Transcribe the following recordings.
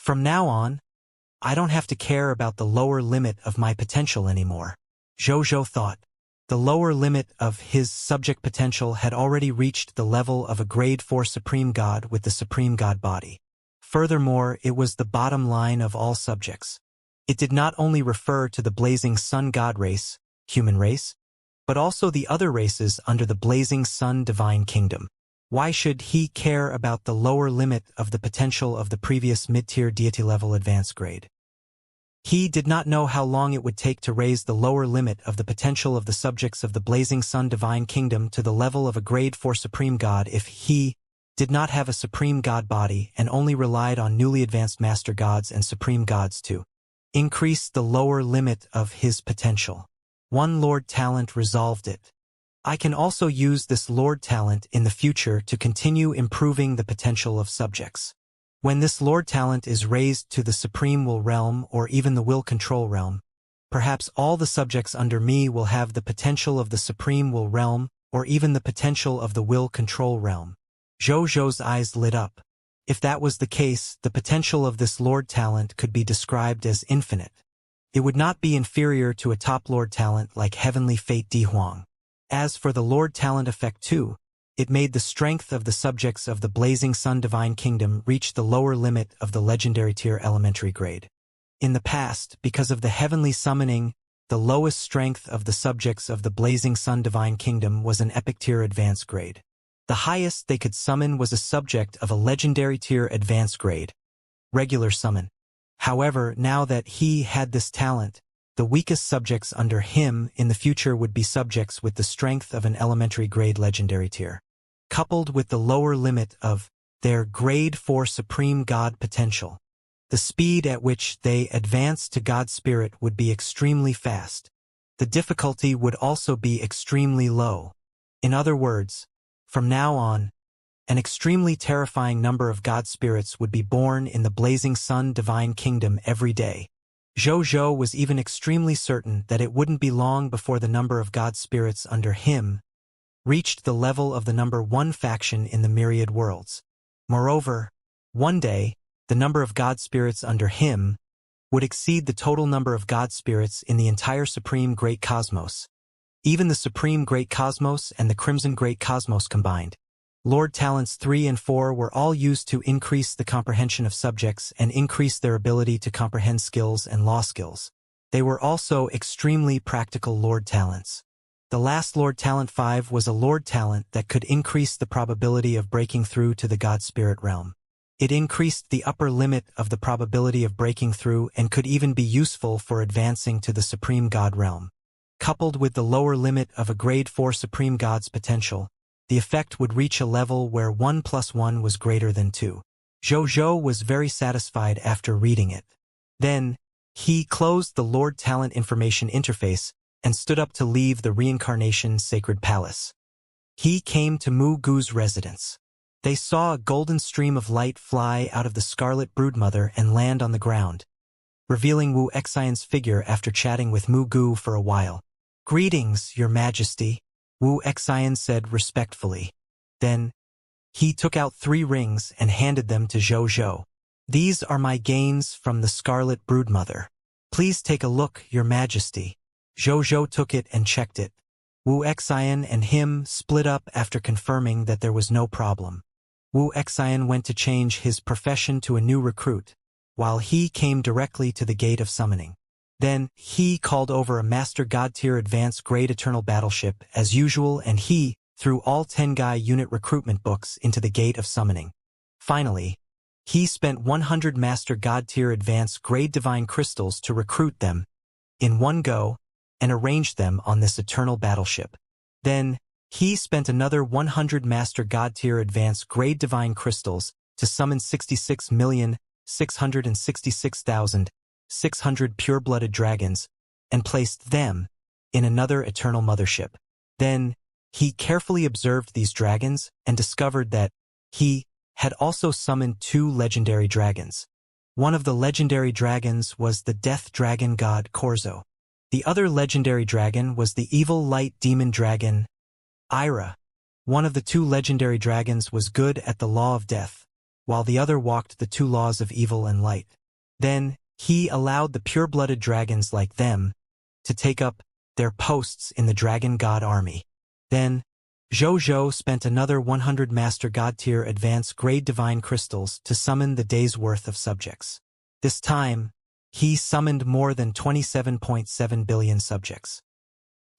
From now on, I don't have to care about the lower limit of my potential anymore. Zhou thought. The lower limit of his subject potential had already reached the level of a grade 4 supreme god with the supreme god body. Furthermore, it was the bottom line of all subjects. It did not only refer to the blazing sun god race, human race, but also the other races under the blazing sun divine kingdom. Why should he care about the lower limit of the potential of the previous mid-tier deity level advanced grade? He did not know how long it would take to raise the lower limit of the potential of the subjects of the blazing sun divine kingdom to the level of a grade 4 supreme god if he did not have a supreme god body and only relied on newly advanced master gods and supreme gods to increase the lower limit of his potential. One Lord talent resolved it. I can also use this Lord talent in the future to continue improving the potential of subjects. When this Lord talent is raised to the Supreme Will realm or even the Will Control realm, perhaps all the subjects under me will have the potential of the Supreme Will realm or even the potential of the Will Control realm. Zhou's eyes lit up. If that was the case, the potential of this Lord talent could be described as infinite. It would not be inferior to a top Lord talent like Heavenly Fate Di Huang. As for the Lord talent effect too, it made the strength of the subjects of the Blazing Sun Divine Kingdom reach the lower limit of the legendary tier elementary grade. In the past, because of the heavenly summoning, the lowest strength of the subjects of the Blazing Sun Divine Kingdom was an epic tier advanced grade. The highest they could summon was a subject of a legendary tier advanced grade, regular summon. However, now that he had this talent, the weakest subjects under him in the future would be subjects with the strength of an elementary grade legendary tier. Coupled with the lower limit of their grade 4 supreme god potential, the speed at which they advance to God Spirit would be extremely fast. The difficulty would also be extremely low. In other words, from now on, an extremely terrifying number of God Spirits would be born in the Blazing Sun Divine Kingdom every day. Zhou was even extremely certain that it wouldn't be long before the number of God Spirits under him reached the level of the number 1 faction in the myriad worlds. Moreover, one day, the number of God Spirits under him would exceed the total number of God Spirits in the entire Supreme Great Cosmos. Even the Supreme Great Cosmos and the Crimson Great Cosmos combined. Lord Talents 3 and 4 were all used to increase the comprehension of subjects and increase their ability to comprehend skills and law skills. They were also extremely practical Lord Talents. The last Lord Talent 5 was a Lord Talent that could increase the probability of breaking through to the God Spirit realm. It increased the upper limit of the probability of breaking through and could even be useful for advancing to the Supreme God realm. Coupled with the lower limit of a grade 4 Supreme God's potential, the effect would reach a level where 1 + 1 was greater than 2. Zhou was very satisfied after reading it. Then, he closed the Lord Talent Information interface and stood up to leave the Reincarnation Sacred Palace. He came to Mu Gu's residence. They saw a golden stream of light fly out of the Scarlet Broodmother and land on the ground, revealing Wu Xian's figure after chatting with Mu Gu for a while. "Greetings, Your Majesty," Wu Xian said respectfully. Then, he took out 3 rings and handed them to Zhou. "These are my gains from the Scarlet Broodmother. Please take a look, Your Majesty." Zhou took it and checked it. Wu Xian and him split up after confirming that there was no problem. Wu Xian went to change his profession to a new recruit, while he came directly to the Gate of Summoning. Then, he called over a Master God Tier Advanced Grade Eternal Battleship as usual and he threw all 10 Guy unit recruitment books into the Gate of Summoning. Finally, he spent 100 Master God Tier Advanced Grade Divine Crystals to recruit them in one go and arranged them on this Eternal Battleship. Then, he spent another 100 Master God Tier Advanced Grade Divine Crystals to summon 66,666,600 pure-blooded dragons and placed them in another Eternal Mothership. Then, he carefully observed these dragons and discovered that he had also summoned 2 legendary dragons. One of the legendary dragons was the Death Dragon God Corzo. The other legendary dragon was the evil light demon dragon, Ira. One of the 2 legendary dragons was good at the law of death, while the other walked the two laws of evil and light. Then, he allowed the pure-blooded dragons like them to take up their posts in the dragon god army. Then, Zhou spent another 100 Master God tier advanced grade divine crystals to summon the day's worth of subjects. This time, he summoned more than 27.7 billion subjects.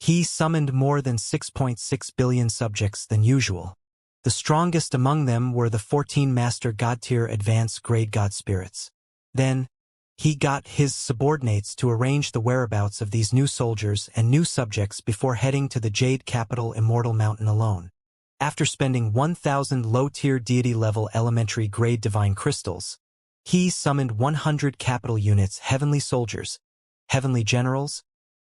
He summoned more than 6.6 billion subjects than usual. The strongest among them were the 14 Master God tier advanced grade God spirits. Then, he got his subordinates to arrange the whereabouts of these new soldiers and new subjects before heading to the Jade Capital Immortal Mountain alone. After spending 1,000 low-tier deity-level elementary grade divine crystals, he summoned 100 capital units heavenly soldiers, heavenly generals,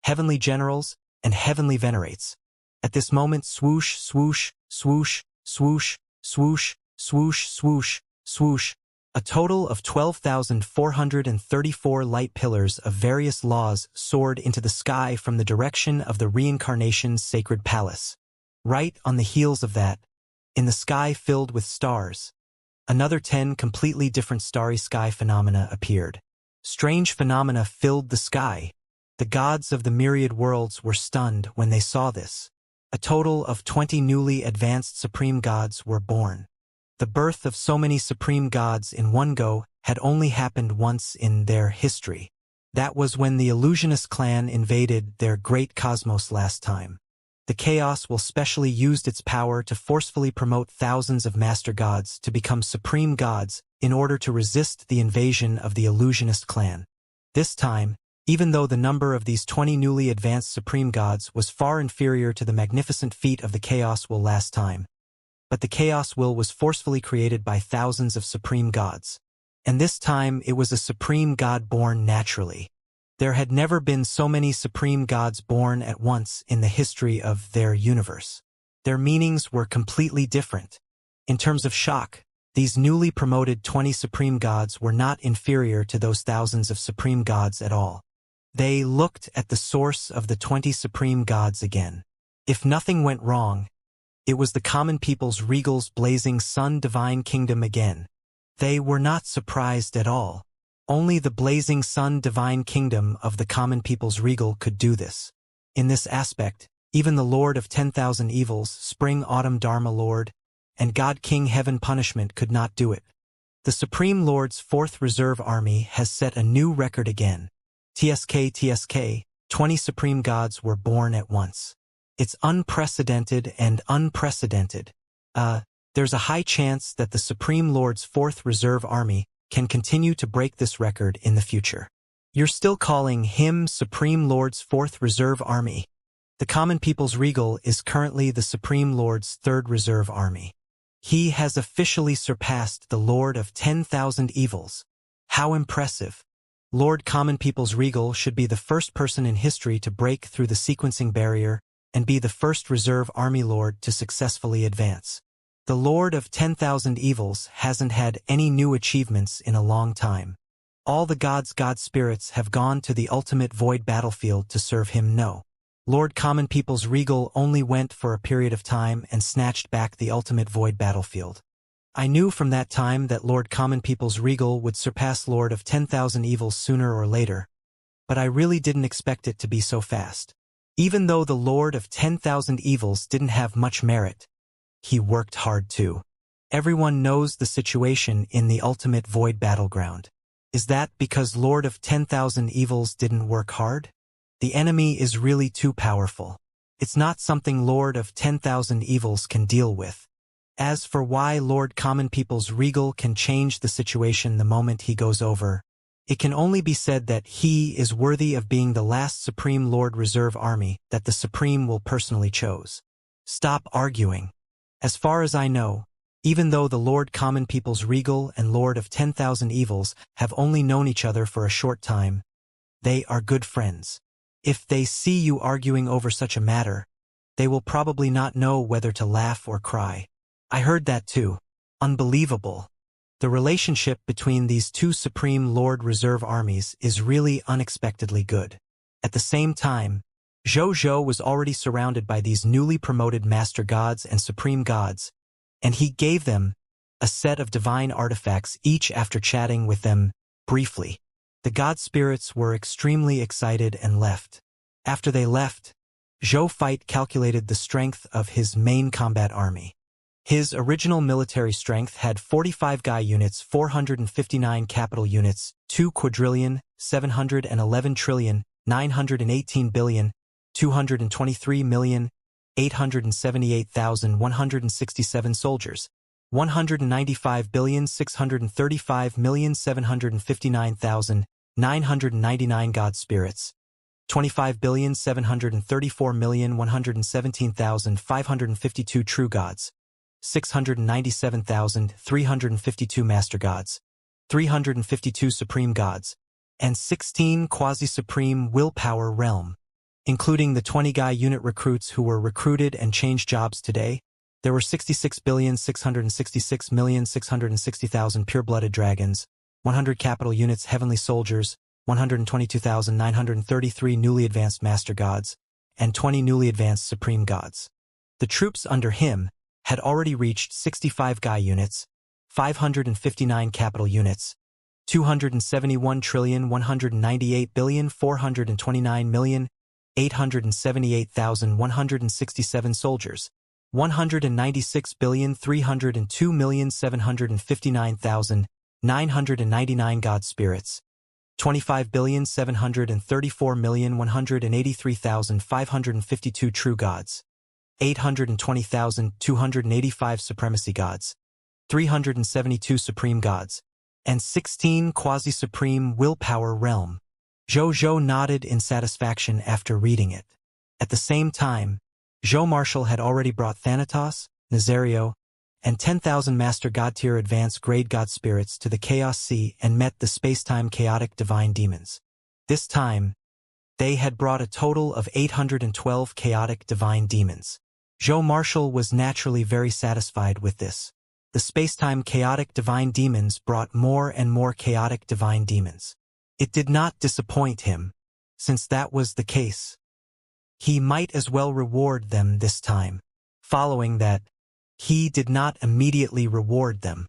and heavenly venerates. At this moment, swoosh, swoosh, swoosh, swoosh, swoosh, swoosh, swoosh, swoosh, a total of 12,434 light pillars of various laws soared into the sky from the direction of the Reincarnation's sacred palace. Right on the heels of that, in the sky filled with stars, another 10 completely different starry sky phenomena appeared. Strange phenomena filled the sky. The gods of the myriad worlds were stunned when they saw this. A total of 20 newly advanced supreme gods were born. The birth of so many supreme gods in one go had only happened once in their history. That was when the illusionist clan invaded their great cosmos last time. The Chaos will specially used its power to forcefully promote thousands of master gods to become supreme gods in order to resist the invasion of the illusionist clan. This time, even though the number of these 20 newly advanced supreme gods was far inferior to the magnificent feat of the Chaos will last time, but the Chaos will was forcefully created by thousands of supreme gods. And this time it was a supreme god born naturally. There had never been so many supreme gods born at once in the history of their universe. Their meanings were completely different. In terms of shock, these newly promoted 20 supreme gods were not inferior to those thousands of supreme gods at all. They looked at the source of the 20 supreme gods again. If nothing went wrong, it was the common people's regal's blazing sun divine kingdom again. They were not surprised at all. Only the blazing sun divine kingdom of the common people's regal could do this. In this aspect, even the Lord of 10,000 Evils, Spring Autumn Dharma Lord, and God King Heaven Punishment could not do it. The Supreme Lord's 4th Reserve Army has set a new record again. TSK, 20 supreme gods were born at once. It's unprecedented and unprecedented. There's a high chance that the Supreme Lord's 4th Reserve Army can continue to break this record in the future. You're still calling him Supreme Lord's 4th Reserve Army. The common people's regal is currently the Supreme Lord's 3rd Reserve Army. He has officially surpassed the Lord of 10,000 Evils. How impressive. Lord Common People's regal should be the first person in history to break through the sequencing barrier and be the first Reserve Army Lord to successfully advance. The Lord of 10,000 Evils hasn't had any new achievements in a long time. All the gods' god spirits have gone to the ultimate void battlefield to serve him. No. Lord Common People's regal only went for a period of time and snatched back the ultimate void battlefield. I knew from that time that Lord Common People's regal would surpass Lord of 10,000 Evils sooner or later, but I really didn't expect it to be so fast. Even though the Lord of 10,000 Evils didn't have much merit, he worked hard too. Everyone knows the situation in the ultimate void battleground. Is that because Lord of 10,000 Evils didn't work hard? The enemy is really too powerful. It's not something Lord of 10,000 Evils can deal with. As for why Lord Common People's regal can change the situation the moment he goes over, it can only be said that he is worthy of being the last Supreme Lord Reserve Army that the Supreme will personally chose. Stop arguing. As far as I know, even though the Lord Common People's regal and Lord of 10,000 Evils have only known each other for a short time, they are good friends. If they see you arguing over such a matter, they will probably not know whether to laugh or cry. I heard that too. Unbelievable. The relationship between these two Supreme Lord Reserve armies is really unexpectedly good. At the same time, Zhou was already surrounded by these newly promoted Master Gods and Supreme Gods, and he gave them a set of divine artifacts each after chatting with them briefly. The god spirits were extremely excited and left. After they left, Zhou Fight calculated the strength of his main combat army. His original military strength had 45 Guy units, 459 capital units, 2 quadrillion, 711 trillion, 918 billion, 223,878,167 soldiers, 195,635,759,999 god spirits, 25,734,117,552 true gods, 697,352 master gods, 352 supreme gods, and 16 quasi-supreme willpower realm. Including the 20 Guy unit recruits who were recruited and changed jobs today, there were 66,666,660,000 pure-blooded dragons, 100 capital units heavenly soldiers, 122,933 newly advanced master gods, and 20 newly advanced supreme gods. The troops under him had already reached 65 Guy units, 559 capital units, 271,198,429,878,167 soldiers, 196,302,759,999 god spirits, 25,734,183,552 true gods, 820,285 supremacy gods, 372 supreme gods, and 16 quasi-supreme willpower realm. Zhou nodded in satisfaction after reading it. At the same time, Zhou Marshall had already brought Thanatos, Nazario, and 10,000 Master God tier advanced grade God spirits to the Chaos Sea and met the space-time chaotic divine demons. This time, they had brought a total of 812 chaotic divine demons. Zhou Marshall was naturally very satisfied with this. The space-time chaotic divine demons brought more and more chaotic divine demons. It did not disappoint him, since that was the case. He might as well reward them this time. Following that, he did not immediately reward them.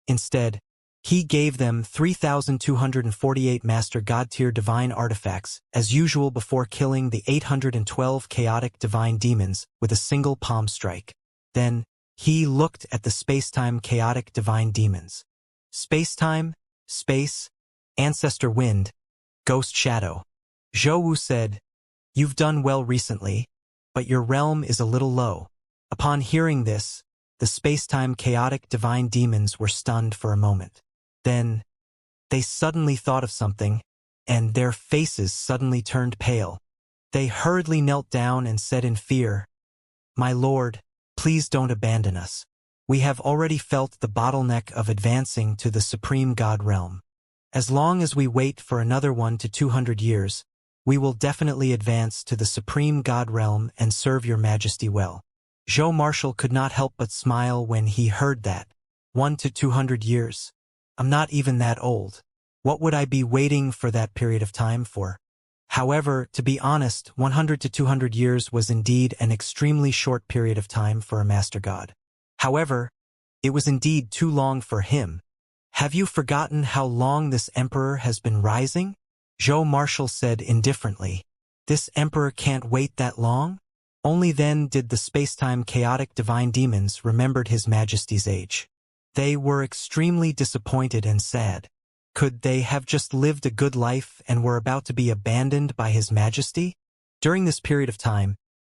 Instead, he gave them 3,248 Master God tier divine artifacts, as usual before killing the 812 chaotic divine demons with a single palm strike. Then, he looked at the space-time chaotic divine demons. Space-time, space, ancestor wind, ghost shadow. Zhou Wu said, "You've done well recently, but your realm is a little low." Upon hearing this, the space-time chaotic divine demons were stunned for a moment. Then, they suddenly thought of something, and their faces suddenly turned pale. They hurriedly knelt down and said in fear, "My lord, please don't abandon us. We have already felt the bottleneck of advancing to the Supreme God realm. As long as we wait for another 1 to 200 years, we will definitely advance to the Supreme God realm and serve your majesty well." Zhou Marshall could not help but smile when he heard that. 1 to 200 years. I'm not even that old. What would I be waiting for that period of time for? However, to be honest, 100 to 200 years was indeed an extremely short period of time for a Master God. However, it was indeed too long for him. "Have you forgotten how long this emperor has been rising?" Zhou Marshall said indifferently. "This emperor can't wait that long?" Only then did the space-time chaotic divine demons remembered his majesty's age. They were extremely disappointed and sad. Could they have just lived a good life and were about to be abandoned by his majesty? During this period of time,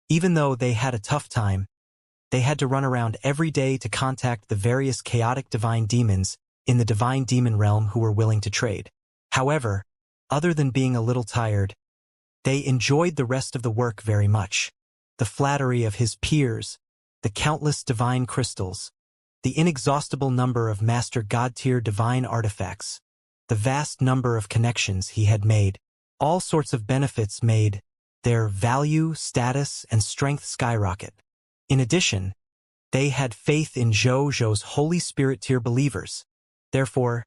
even though they had a tough time, they had to run around every day to contact the various chaotic divine demons in the divine demon realm who were willing to trade. However, other than being a little tired, they enjoyed the rest of the work very much. The flattery of his peers, the countless divine crystals, the inexhaustible number of Master God tier divine artifacts, the vast number of connections he had made, all sorts of benefits made their value, status, and strength skyrocket. In addition, they had faith in Zhou's Holy Spirit tier believers. Therefore,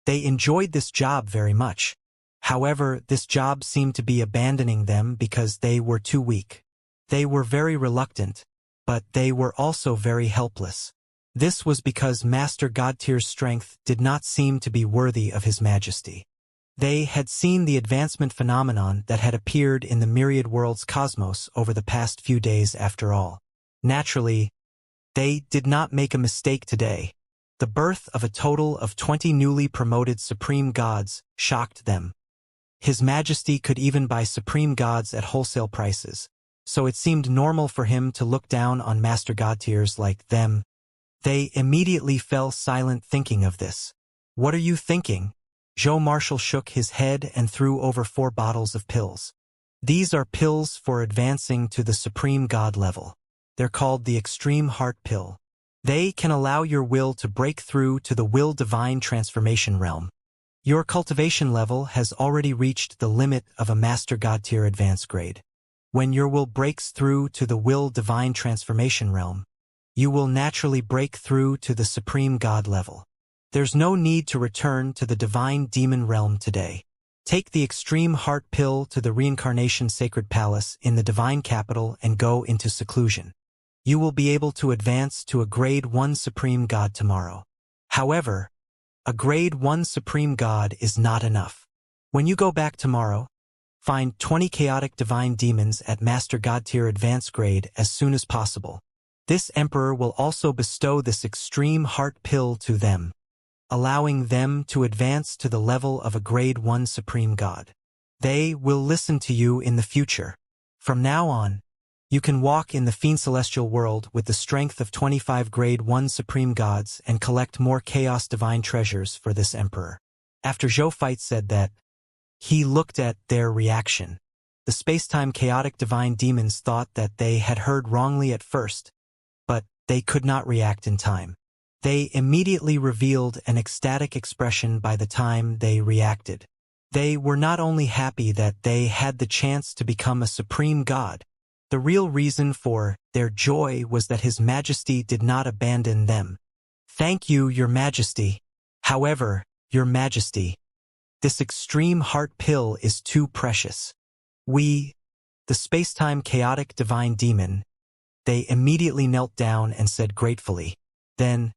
they enjoyed this job very much. However, this job seemed to be abandoning them because they were too weak. They were very reluctant, but they were also very helpless. This was because Master Godtier's strength did not seem to be worthy of his majesty. They had seen the advancement phenomenon that had appeared in the myriad worlds cosmos over the past few days after all. Naturally, they did not make a mistake today. The birth of a total of 20 newly promoted supreme gods shocked them. His Majesty could even buy supreme gods at wholesale prices, so it seemed normal for him to look down on Master Godtiers like them. They immediately fell silent thinking of this. "What are you thinking?" Joe Marshall shook his head and threw over 4 bottles of pills. "These are pills for advancing to the supreme god level. They're called the Extreme Heart Pill. They can allow your will to break through to the will divine transformation realm. Your cultivation level has already reached the limit of a Master God tier advanced grade. When your will breaks through to the will divine transformation realm, you will naturally break through to the supreme god level. There's no need to return to the divine demon realm today. Take the Extreme Heart Pill to the Reincarnation Sacred Palace in the divine capital and go into seclusion. You will be able to advance to a Grade 1 Supreme God tomorrow. However, a Grade 1 Supreme God is not enough. When you go back tomorrow, find 20 chaotic divine demons at Master God tier advanced grade as soon as possible. This Emperor will also bestow this Extreme Heart Pill to them, allowing them to advance to the level of a Grade 1 Supreme God. They will listen to you in the future. From now on, you can walk in the Fiend Celestial world with the strength of 25 Grade 1 Supreme Gods and collect more Chaos Divine treasures for this Emperor." After Zhou Fight said that, he looked at their reaction. The space-time chaotic divine demons thought that they had heard wrongly at first, but they could not react in time. They immediately revealed an ecstatic expression by the time they reacted. They were not only happy that they had the chance to become a supreme god, the real reason for their joy was that His Majesty did not abandon them. "Thank you, Your Majesty. However, Your Majesty, this Extreme Heart Pill is too precious. The space-time chaotic divine demon," they immediately knelt down and said gratefully. Then,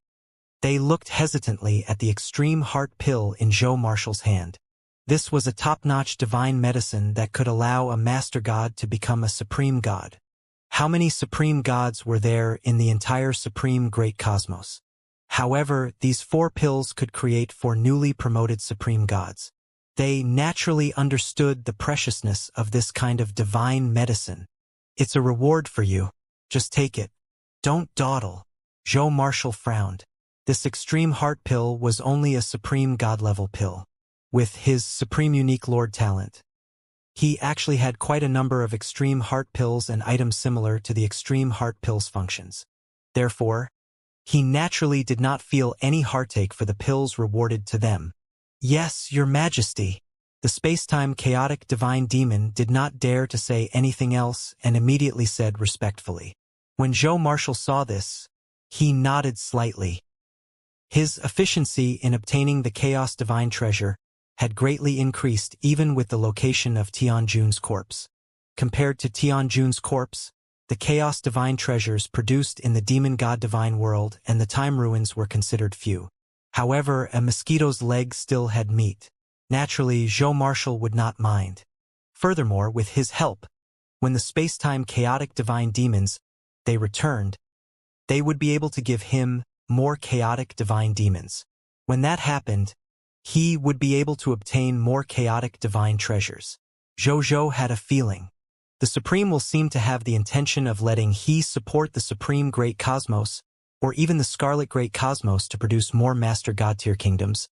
they looked hesitantly at the Extreme Heart Pill in Joe Marshall's hand. This was a top-notch divine medicine that could allow a Master God to become a Supreme God. How many Supreme Gods were there in the entire Supreme Great Cosmos? However, these 4 pills could create 4 newly promoted Supreme Gods. They naturally understood the preciousness of this kind of divine medicine. "It's a reward for you. Just take it. Don't dawdle." Joe Marshall frowned. This Extreme Heart Pill was only a Supreme God-level pill. With his Supreme Unique Lord talent, he actually had quite a number of Extreme Heart Pills and items similar to the Extreme Heart Pill's functions. Therefore, he naturally did not feel any heartache for the pills rewarded to them. "Yes, Your Majesty." The space-time chaotic divine demon did not dare to say anything else and immediately said respectfully. When Joe Marshall saw this, he nodded slightly. His efficiency in obtaining the Chaos Divine treasure had greatly increased even with the location of Tianjun's corpse. Compared to Tianjun's corpse, the Chaos Divine treasures produced in the Demon God Divine world and the Time Ruins were considered few. However, a mosquito's leg still had meat. Naturally, Joe Marshall would not mind. Furthermore, with his help, when the space-time chaotic divine demons, they returned, they would be able to give him more chaotic divine demons. When that happened, he would be able to obtain more chaotic divine treasures. Jojo had a feeling. The Supreme will seem to have the intention of letting he support the Supreme Great Cosmos, or even the Scarlet Great Cosmos to produce more Master God tier kingdoms,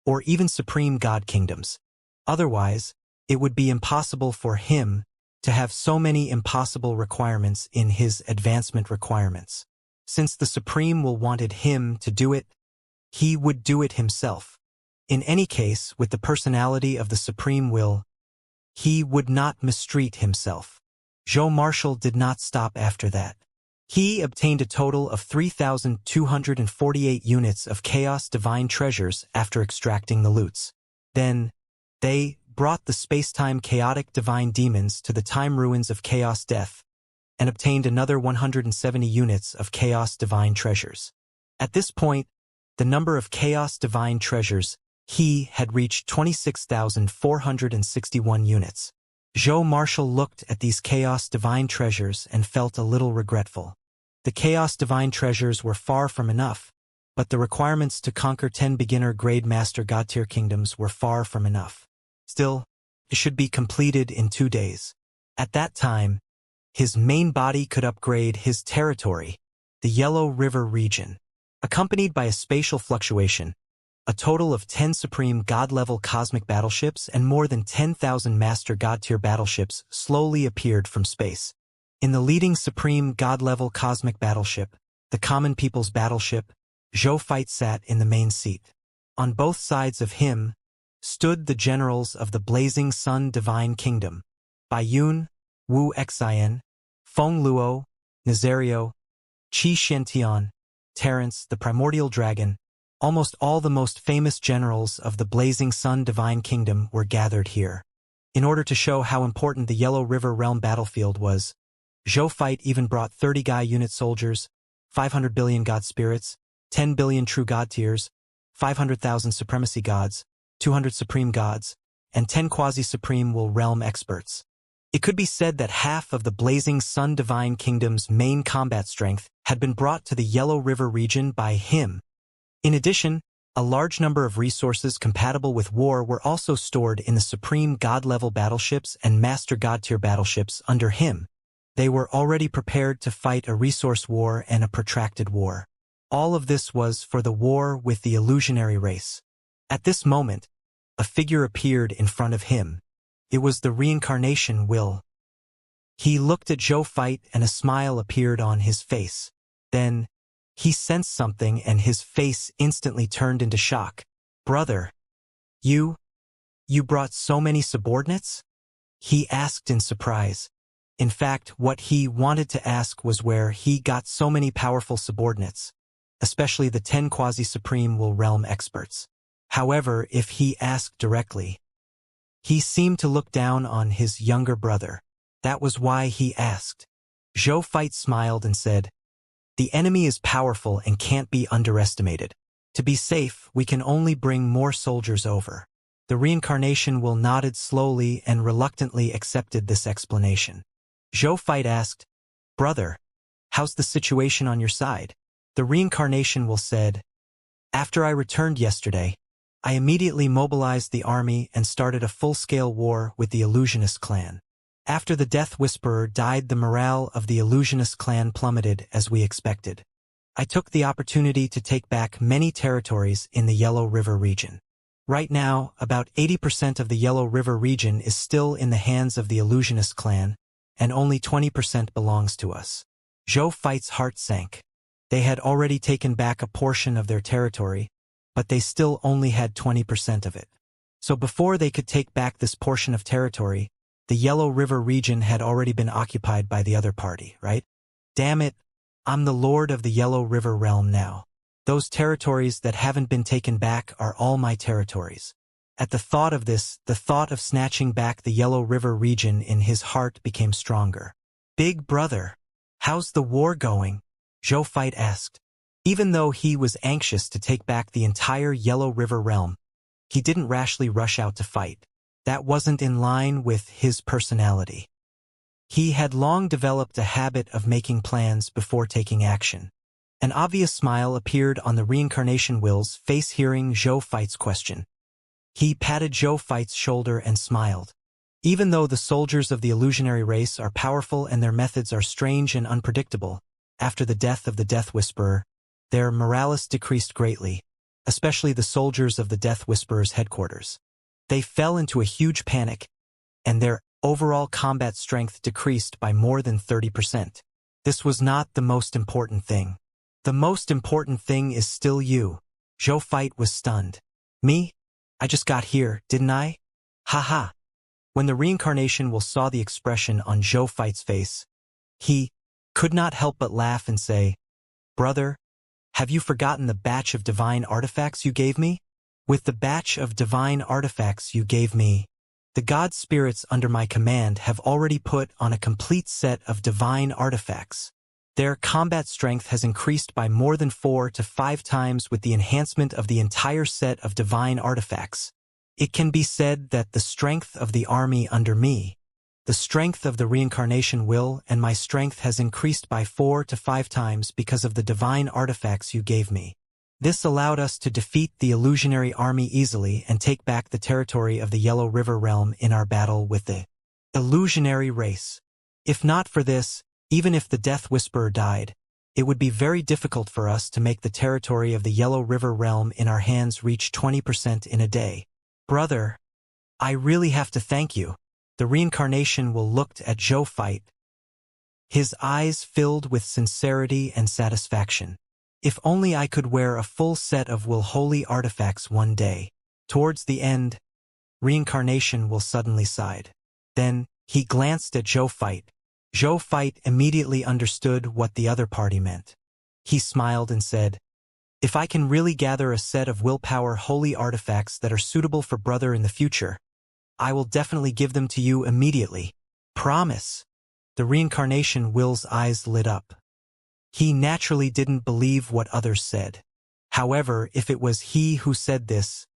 or even Supreme God kingdoms. Otherwise, it would be impossible for him to have so many impossible requirements in his advancement requirements. Since the Supreme will wanted him to do it, he would do it himself. In any case, with the personality of the Supreme Will, he would not mistreat himself. Joe Marshall did not stop after that. He obtained a total of 3,248 units of Chaos Divine treasures after extracting the loots. Then, they brought the space-time chaotic divine demons to the Time Ruins of Chaos Death and obtained another 170 units of Chaos Divine treasures. At this point, the number of Chaos Divine Treasures he had reached 26,461 units. Zhou Marshall looked at these Chaos Divine Treasures and felt a little regretful. The Chaos Divine Treasures were far from enough, but the requirements to conquer 10 beginner-grade Master God-tier kingdoms were far from enough. Still, it should be completed in 2 days. At that time, his main body could upgrade his territory, the Yellow River region. Accompanied by a spatial fluctuation, a total of 10 supreme god-level cosmic battleships and more than 10,000 Master God-tier battleships slowly appeared from space. In the leading supreme god-level cosmic battleship, the Common People's Battleship, Zhou Fight sat in the main seat. On both sides of him stood the generals of the Blazing Sun Divine Kingdom, Bai Yun, Wu Xian, Feng Luo, Nazario, Qi Xiantian, Terence, the Primordial Dragon. Almost all the most famous generals of the Blazing Sun Divine Kingdom were gathered here. In order to show how important the Yellow River Realm battlefield was, Zhou Fight even brought 30 Guy unit soldiers, 500 billion god spirits, 10 billion true god tiers, 500,000 supremacy gods, 200 supreme gods, and 10 quasi-supreme will realm experts. It could be said that half of the Blazing Sun Divine Kingdom's main combat strength had been brought to the Yellow River region by him. In addition, a large number of resources compatible with war were also stored in the supreme god-level battleships and master god-tier battleships under him. They were already prepared to fight a resource war and a protracted war. All of this was for the war with the illusionary race. At this moment, a figure appeared in front of him. It was the Reincarnation will. He looked at Zhou Fight and a smile appeared on his face. Then, he sensed something and his face instantly turned into shock. "Brother, you brought so many subordinates?" he asked in surprise. In fact, what he wanted to ask was where he got so many powerful subordinates, especially the 10 quasi-supreme will realm experts. However, if he asked directly, he seemed to look down on his younger brother. That was why he asked. Zhou Fight smiled and said, "The enemy is powerful and can't be underestimated. To be safe, we can only bring more soldiers over." The Reincarnation will nodded slowly and reluctantly accepted this explanation. Zhou Fight asked, "Brother, how's the situation on your side?" The Reincarnation will said, "After I returned yesterday, I immediately mobilized the army and started a full-scale war with the Illusionist clan. After the Death Whisperer died, the morale of the Illusionist clan plummeted as we expected. I took the opportunity to take back many territories in the Yellow River region. Right now, about 80% of the Yellow River region is still in the hands of the Illusionist clan, and only 20% belongs to us." Zhou Fight's heart sank. They had already taken back a portion of their territory, but they still only had 20% of it. So before they could take back this portion of territory, the Yellow River region had already been occupied by the other party, right? Damn it, I'm the lord of the Yellow River realm now. Those territories that haven't been taken back are all my territories. At the thought of this, the thought of snatching back the Yellow River region in his heart became stronger. "Big brother, how's the war going?" Zhou Fight asked. Even though he was anxious to take back the entire Yellow River realm, he didn't rashly rush out to fight. That wasn't in line with his personality. He had long developed a habit of making plans before taking action. An obvious smile appeared on the Reincarnation will's face hearing Zhou Fight's question. He patted Zhou Fight's shoulder and smiled. Even though the soldiers of the illusionary race are powerful and their methods are strange and unpredictable, after the death of the Death Whisperer, their morale decreased greatly, especially the soldiers of the Death Whisperer's headquarters. They fell into a huge panic, and their overall combat strength decreased by more than 30%. This was not the most important thing. The most important thing is still you. Zhou Fight was stunned. "Me? I just got here, didn't I? Haha." When the Reincarnation will saw the expression on Zhou Fight's face, he could not help but laugh and say, "Brother, have you forgotten the batch of divine artifacts you gave me? With the batch of divine artifacts you gave me, the god spirits under my command have already put on a complete set of divine artifacts. Their combat strength has increased by more than 4 to 5 times with the enhancement of the entire set of divine artifacts. It can be said that the strength of the army under me, the strength of the reincarnation will, and my strength has increased by 4 to 5 times because of the divine artifacts you gave me. This allowed us to defeat the illusionary army easily and take back the territory of the Yellow River realm in our battle with the illusionary race. If not for this, even if the Death Whisperer died, it would be very difficult for us to make the territory of the Yellow River realm in our hands reach 20% in a day. Brother, I really have to thank you. The reincarnation will looked at Zhou fight. His eyes filled with sincerity and satisfaction. If only I could wear a full set of will holy artifacts one day. Towards the end, Reincarnation will suddenly sighed. Then, he glanced at Zhou fight. Zhou fight immediately understood what the other party meant. He smiled and said, "If I can really gather a set of willpower holy artifacts that are suitable for brother in the future, I will definitely give them to you immediately. Promise." The reincarnation will's eyes lit up. He naturally didn't believe what others said. However, if it was he who said this,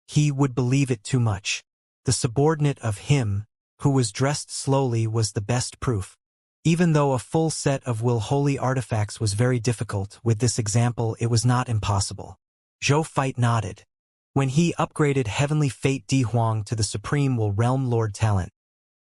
he would believe it too much. The subordinate of him, who was dressed slowly, was the best proof. Even though a full set of will holy artifacts was very difficult, with this example it was not impossible. Zhou fight nodded. When he upgraded Heavenly Fate Di Huang to the Supreme Will Realm Lord talent,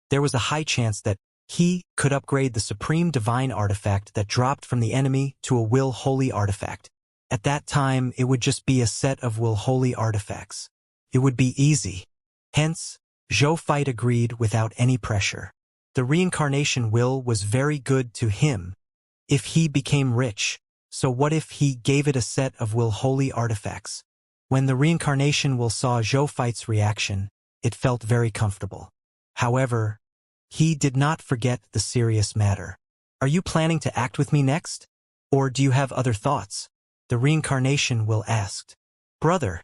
there was a high chance that he could upgrade the Supreme Divine Artifact that dropped from the enemy to a Will Holy Artifact. At that time, it would just be a set of Will Holy Artifacts. It would be easy. Hence, Zhou fight agreed without any pressure. The reincarnation will was very good to him if he became rich, so what if he gave it a set of Will Holy Artifacts? When the reincarnation will saw Zhou fight's reaction, it felt very comfortable. However, he did not forget the serious matter. "Are you planning to act with me next? Or do you have other thoughts?" The reincarnation will asked. "Brother,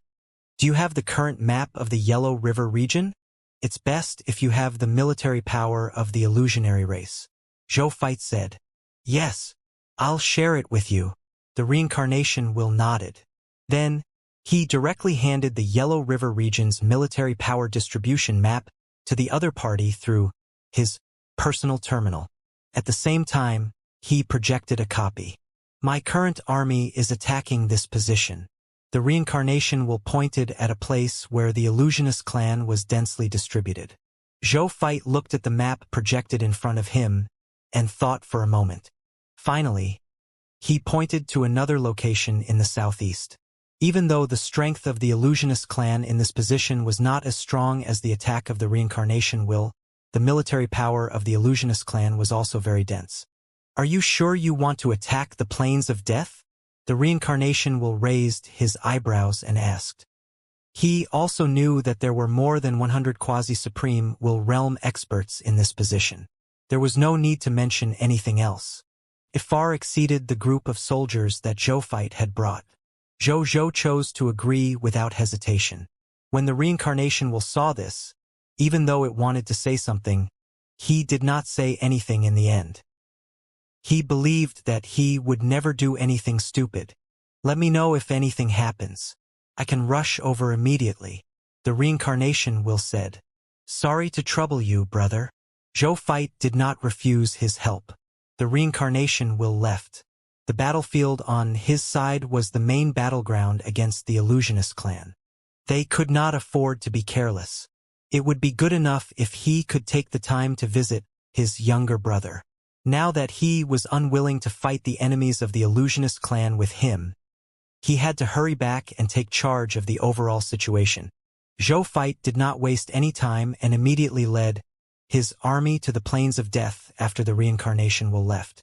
do you have the current map of the Yellow River region? It's best if you have the military power of the illusionary race." Zhou fight said, "Yes, I'll share it with you." The reincarnation will nodded. Then, he directly handed the Yellow River region's military power distribution map to the other party through his personal terminal. At the same time, he projected a copy. "My current army is attacking this position." The reincarnation will pointed at a place where the illusionist clan was densely distributed. Zhou fight looked at the map projected in front of him and thought for a moment. Finally, he pointed to another location in the southeast. Even though the strength of the illusionist clan in this position was not as strong as the attack of the reincarnation will, the military power of the illusionist clan was also very dense. "Are you sure you want to attack the plains of death?" The reincarnation will raised his eyebrows and asked. He also knew that there were more than 100 quasi-supreme will realm experts in this position. There was no need to mention anything else. It far exceeded the group of soldiers that Zhou fight had brought. Zhou chose to agree without hesitation. When the reincarnation will saw this, even though it wanted to say something, he did not say anything in the end. He believed that he would never do anything stupid. "Let me know if anything happens. I can rush over immediately," the reincarnation will said. "Sorry to trouble you, brother." Zhou fight did not refuse his help. The reincarnation will left. The battlefield on his side was the main battleground against the illusionist clan. They could not afford to be careless. It would be good enough if he could take the time to visit his younger brother. Now that he was unwilling to fight the enemies of the illusionist clan with him, he had to hurry back and take charge of the overall situation. Zhou fight did not waste any time and immediately led his army to the Plains of Death after the reincarnation will left.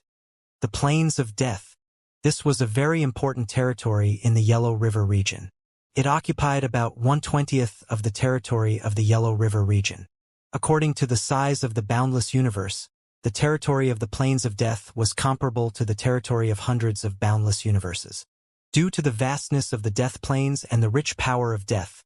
The Plains of Death. This was a very important territory in the Yellow River region. It occupied about 1/20th of the territory of the Yellow River region. According to the size of the boundless universe, the territory of the Plains of Death was comparable to the territory of hundreds of boundless universes. Due to the vastness of the Death Plains and the rich power of death,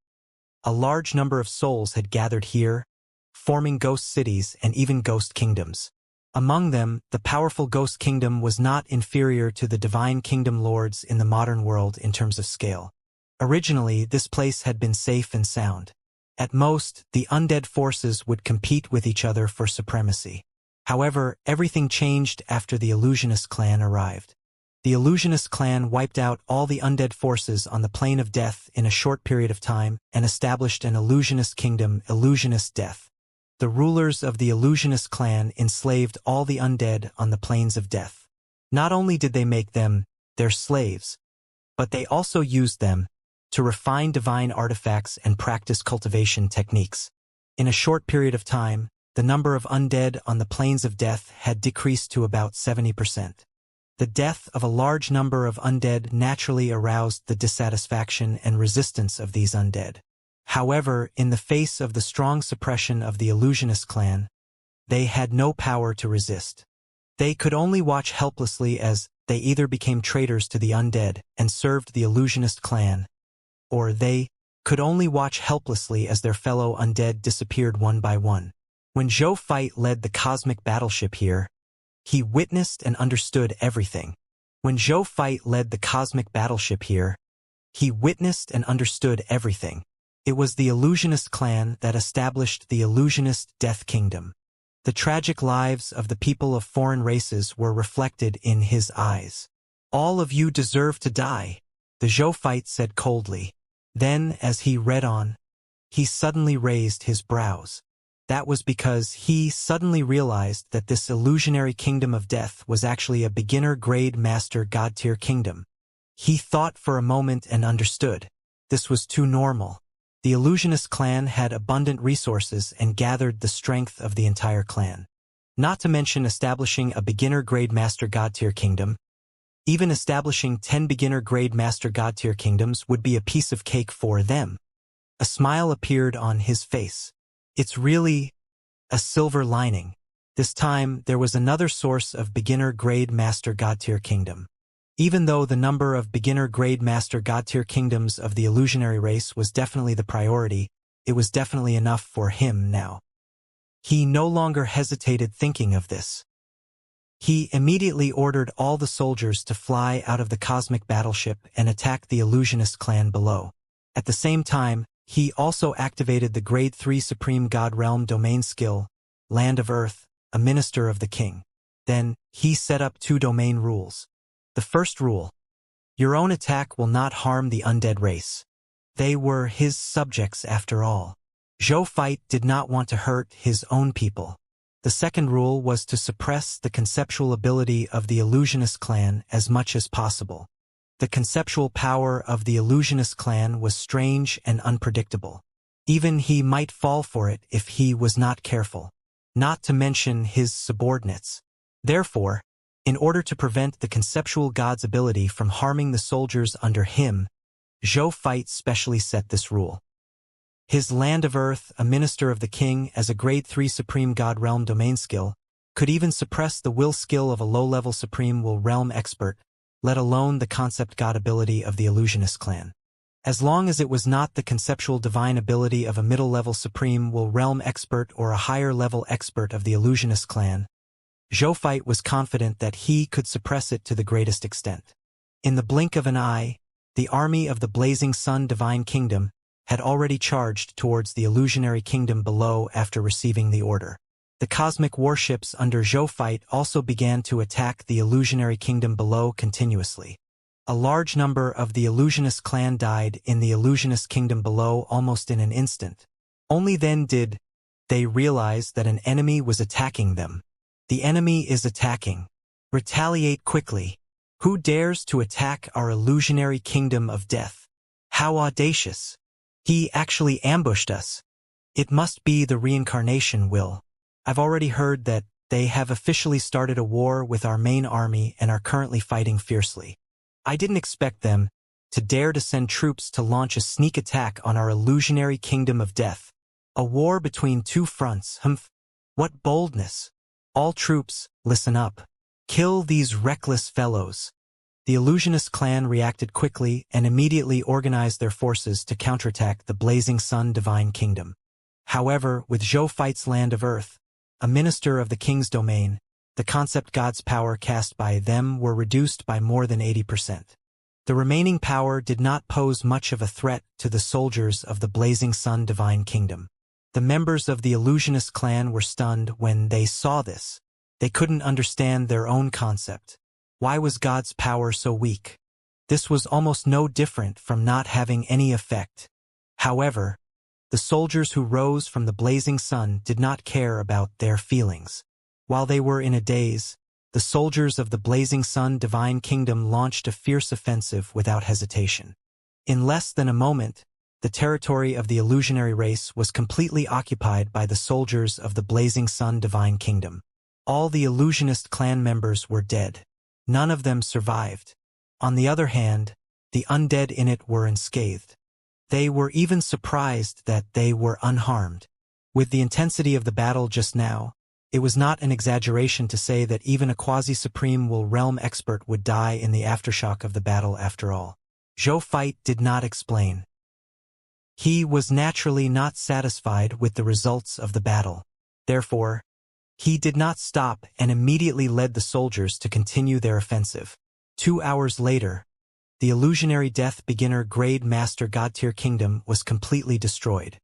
a large number of souls had gathered here, forming ghost cities and even ghost kingdoms. Among them, the powerful Ghost Kingdom was not inferior to the Divine Kingdom lords in the modern world in terms of scale. Originally, this place had been safe and sound. At most, the undead forces would compete with each other for supremacy. However, everything changed after the Illusionist clan arrived. The Illusionist clan wiped out all the undead forces on the plane of death in a short period of time and established an Illusionist kingdom, Illusionist Death. The rulers of the Illusionist clan enslaved all the undead on the planes of death. Not only did they make them their slaves, but they also used them to refine divine artifacts and practice cultivation techniques. In a short period of time, the number of undead on the planes of death had decreased to about 70%. The death of a large number of undead naturally aroused the dissatisfaction and resistance of these undead. However, in the face of the strong suppression of the Illusionist clan, they had no power to resist. They could only watch helplessly as they either became traitors to the undead and served the Illusionist clan, or they could only watch helplessly as their fellow undead disappeared one by one. When Zhou Fight led the cosmic battleship here, he witnessed and understood everything. When Zhou Fight led the cosmic battleship here, he witnessed and understood everything. It was the Illusionist clan that established the Illusionist Death Kingdom. The tragic lives of the people of foreign races were reflected in his eyes. "All of you deserve to die," the Zhou Fight said coldly. Then, as he read on, he suddenly raised his brows. That was because he suddenly realized that this illusionary kingdom of death was actually a beginner-grade master god-tier kingdom. He thought for a moment and understood. This was too normal. The Illusionist clan had abundant resources and gathered the strength of the entire clan. Not to mention establishing a beginner-grade master god-tier kingdom. Even establishing 10 beginner-grade master god-tier kingdoms would be a piece of cake for them. A smile appeared on his face. It's really a silver lining. This time, there was another source of beginner-grade master god-tier kingdom. Even though the number of beginner-grade master god-tier kingdoms of the illusionary race was definitely the priority, it was definitely enough for him now. He no longer hesitated thinking of this. He immediately ordered all the soldiers to fly out of the cosmic battleship and attack the Illusionist clan below. At the same time, he also activated the Grade 3 Supreme God Realm domain skill, Land of Earth, a minister of the king. Then, he set up 2 domain rules. The first rule: your own attack will not harm the undead race. They were his subjects after all. Zhou Fight did not want to hurt his own people. The second rule was to suppress the conceptual ability of the Illusionist clan as much as possible. The conceptual power of the Illusionist clan was strange and unpredictable. Even he might fall for it if he was not careful. Not to mention his subordinates. Therefore, in order to prevent the conceptual god's ability from harming the soldiers under him, Zhou Fight specially set this rule. His Land of Earth, a minister of the king as a Grade 3 Supreme God Realm domain skill, could even suppress the will skill of a low-level Supreme Will Realm expert, let alone the concept god ability of the Illusionist clan. As long as it was not the conceptual divine ability of a middle-level Supreme Will Realm expert or a higher-level expert of the Illusionist clan, Zhou Fight was confident that he could suppress it to the greatest extent. In the blink of an eye, the army of the Blazing Sun Divine Kingdom had already charged towards the illusionary kingdom below after receiving the order. The cosmic warships under Zhou Fight also began to attack the illusionary kingdom below continuously. A large number of the Illusionist clan died in the Illusionist kingdom below almost in an instant. Only then did they realize that an enemy was attacking them. The enemy is attacking. Retaliate quickly. Who dares to attack our illusionary kingdom of death? How audacious! He actually ambushed us. It must be the Reincarnation will. I've already heard that they have officially started a war with our main army and are currently fighting fiercely. I didn't expect them to dare to send troops to launch a sneak attack on our illusionary kingdom of death. A war between 2 fronts, humph. What boldness! All troops, listen up. Kill these reckless fellows. The Illusionist clan reacted quickly and immediately organized their forces to counterattack the Blazing Sun Divine Kingdom. However, with Zhou Fight's Land of Earth, a minister of the king's domain, the concept God's power cast by them were reduced by more than 80%. The remaining power did not pose much of a threat to the soldiers of the Blazing Sun Divine Kingdom. The members of the illusionist clan were stunned when they saw this. They couldn't understand their own concept. Why was God's power so weak? This was almost no different from not having any effect. However, the soldiers who rose from the blazing sun did not care about their feelings. While they were in a daze, the soldiers of the Blazing Sun Divine Kingdom launched a fierce offensive without hesitation. In less than a moment, the territory of the illusionary race was completely occupied by the soldiers of the Blazing Sun Divine Kingdom. All the illusionist clan members were dead. None of them survived. On the other hand, the undead in it were unscathed. They were even surprised that they were unharmed. With the intensity of the battle just now, it was not an exaggeration to say that even a quasi-supreme will realm expert would die in the aftershock of the battle after all. Zhou Fight did not explain. He was naturally not satisfied with the results of the battle. Therefore, he did not stop and immediately led the soldiers to continue their offensive. 2 hours later, the illusionary death beginner grade master god-tier kingdom was completely destroyed.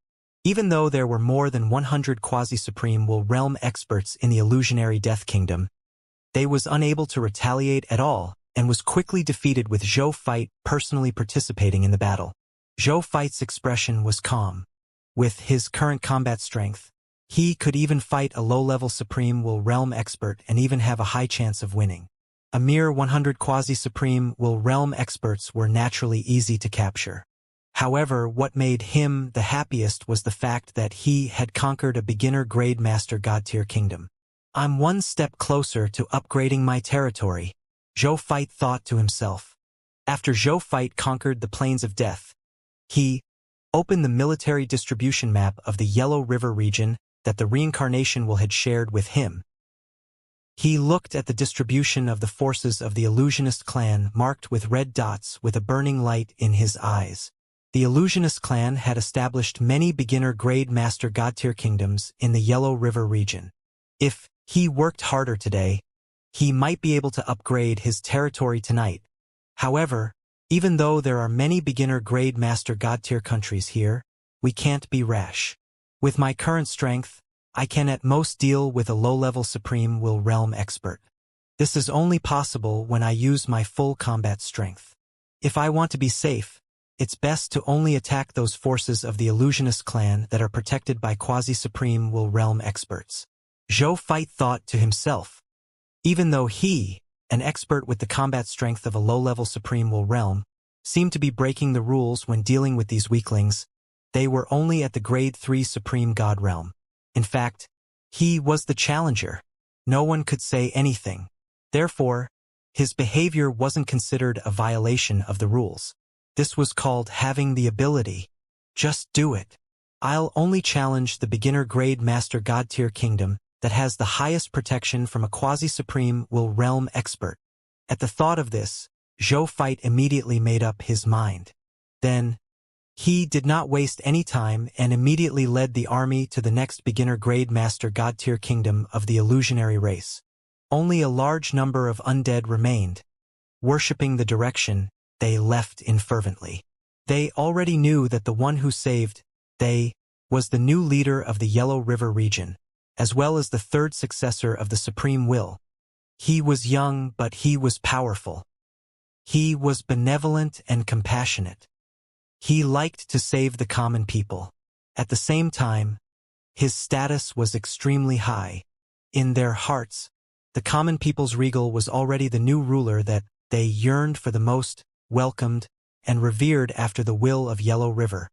Even though there were more than 100 quasi-supreme will realm experts in the illusionary death kingdom, they was unable to retaliate at all and was quickly defeated with Zhou Fight personally participating in the battle. Zhou Fight's expression was calm. With his current combat strength, he could even fight a low-level supreme will realm expert and even have a high chance of winning. A mere 100 quasi-supreme will realm experts were naturally easy to capture. However, what made him the happiest was the fact that he had conquered a beginner-grade master god-tier kingdom. I'm one step closer to upgrading my territory, Zhou Fight thought to himself. After Zhou Fight conquered the Plains of Death, he opened the military distribution map of the Yellow River region that the Reincarnation will had shared with him. He looked at the distribution of the forces of the illusionist clan marked with red dots with a burning light in his eyes. The illusionist clan had established many beginner-grade master god-tier kingdoms in the Yellow River region. If he worked harder today, he might be able to upgrade his territory tonight. However, even though there are many beginner-grade master god-tier countries here, we can't be rash. With my current strength, I can at most deal with a low-level supreme will realm expert. This is only possible when I use my full combat strength. If I want to be safe, it's best to only attack those forces of the illusionist clan that are protected by quasi-supreme will realm experts. Zhou Fight thought to himself. Even though he, an expert with the combat strength of a low-level supreme will realm, seemed to be breaking the rules when dealing with these weaklings, they were only at the grade 3 supreme god realm. In fact, he was the challenger. No one could say anything. Therefore, his behavior wasn't considered a violation of the rules. This was called having the ability. Just do it. I'll only challenge the beginner-grade master god-tier kingdom that has the highest protection from a quasi-supreme will realm expert. At the thought of this, Zhou Fight immediately made up his mind. Then, he did not waste any time and immediately led the army to the next beginner-grade master god-tier kingdom of the illusionary race. Only a large number of undead remained. Worshipping the direction, they left in fervently. They already knew that the one who saved, they, was the new leader of the Yellow River region, as well as the third successor of the Supreme Will. He was young, but he was powerful. He was benevolent and compassionate. He liked to save the common people. At the same time, his status was extremely high. In their hearts, the common people's regal was already the new ruler that they yearned for the most, welcomed, and revered after the will of Yellow River.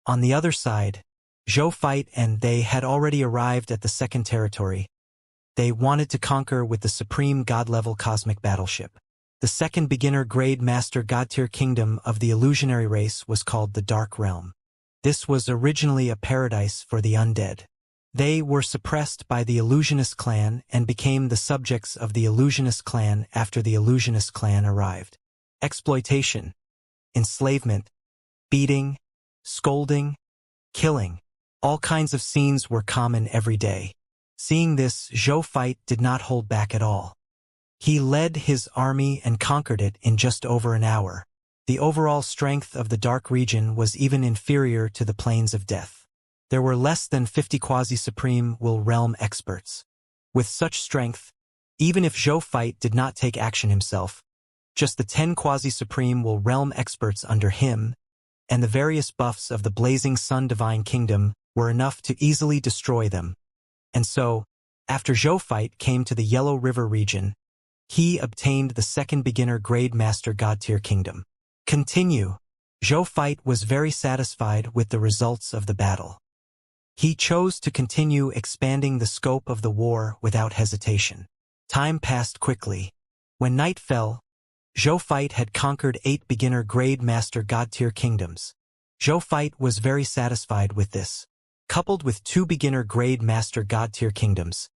On the other side, Zhou Fight and they had already arrived at the second territory. They wanted to conquer with the supreme god-level cosmic battleship. The second beginner-grade master god-tier kingdom of the illusionary race was called the Dark Realm. This was originally a paradise for the undead. They were suppressed by the illusionist clan and became the subjects of the illusionist clan after the illusionist clan arrived. Exploitation, enslavement, beating, scolding, killing, all kinds of scenes were common every day. Seeing this, Zhou Feit did not hold back at all. He led his army and conquered it in just over an hour. The overall strength of the Dark Region was even inferior to the Plains of Death. There were less than 50 quasi-supreme will realm experts. With such strength, even if Zhou Feit did not take action himself, just the 10 quasi-supreme will realm experts under him and the various buffs of the Blazing Sun Divine Kingdom were enough to easily destroy them. And so, after Zhou Feit came to the Yellow River region, he obtained the second beginner grade Master God Tier Kingdom. Continue. Zhou Feit was very satisfied with the results of the battle. He chose to continue expanding the scope of the war without hesitation. Time passed quickly. When night fell, Zhou Feit had conquered 8 beginner grade Master God Tier Kingdoms. Zhou Feit was very satisfied with this. Coupled with 2 beginner grade Master God Tier Kingdoms,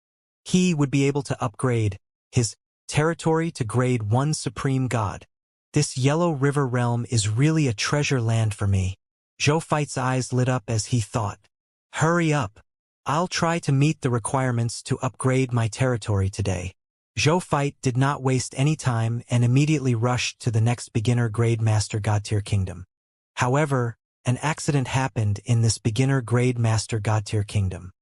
he would be able to upgrade his territory to grade 1 Supreme God. This Yellow River realm is really a treasure land for me. Zhou Feit's eyes lit up as he thought. Hurry up. I'll try to meet the requirements to upgrade my territory today. Zhou Feit did not waste any time and immediately rushed to the next beginner grade Master God Tier Kingdom. However, an accident happened in this beginner grade Master God Tier Kingdom.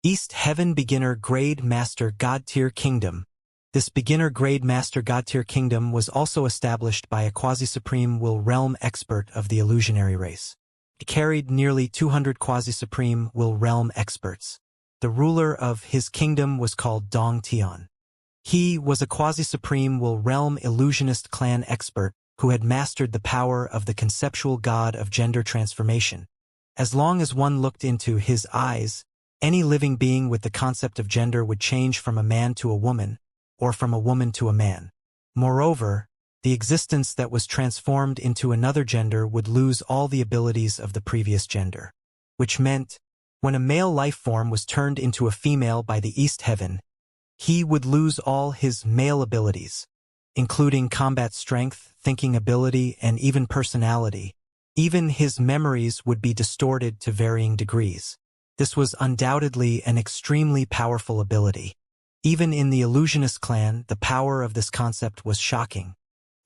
East Heaven Beginner Grade Master God Tier Kingdom. This beginner grade Master God Tier Kingdom was also established by a quasi-supreme will realm expert of the illusionary race. He carried nearly 200 quasi-supreme will realm experts. The ruler of his kingdom was called Dong Tian. He was a quasi-supreme will realm illusionist clan expert who had mastered the power of the conceptual god of gender transformation. As long as one looked into his eyes, any living being with the concept of gender would change from a man to a woman, or from a woman to a man. Moreover, the existence that was transformed into another gender would lose all the abilities of the previous gender. Which meant, when a male life form was turned into a female by the East Heaven, he would lose all his male abilities, including combat strength, thinking ability, and even personality. Even his memories would be distorted to varying degrees. This was undoubtedly an extremely powerful ability. Even in the illusionist clan, the power of this concept was shocking.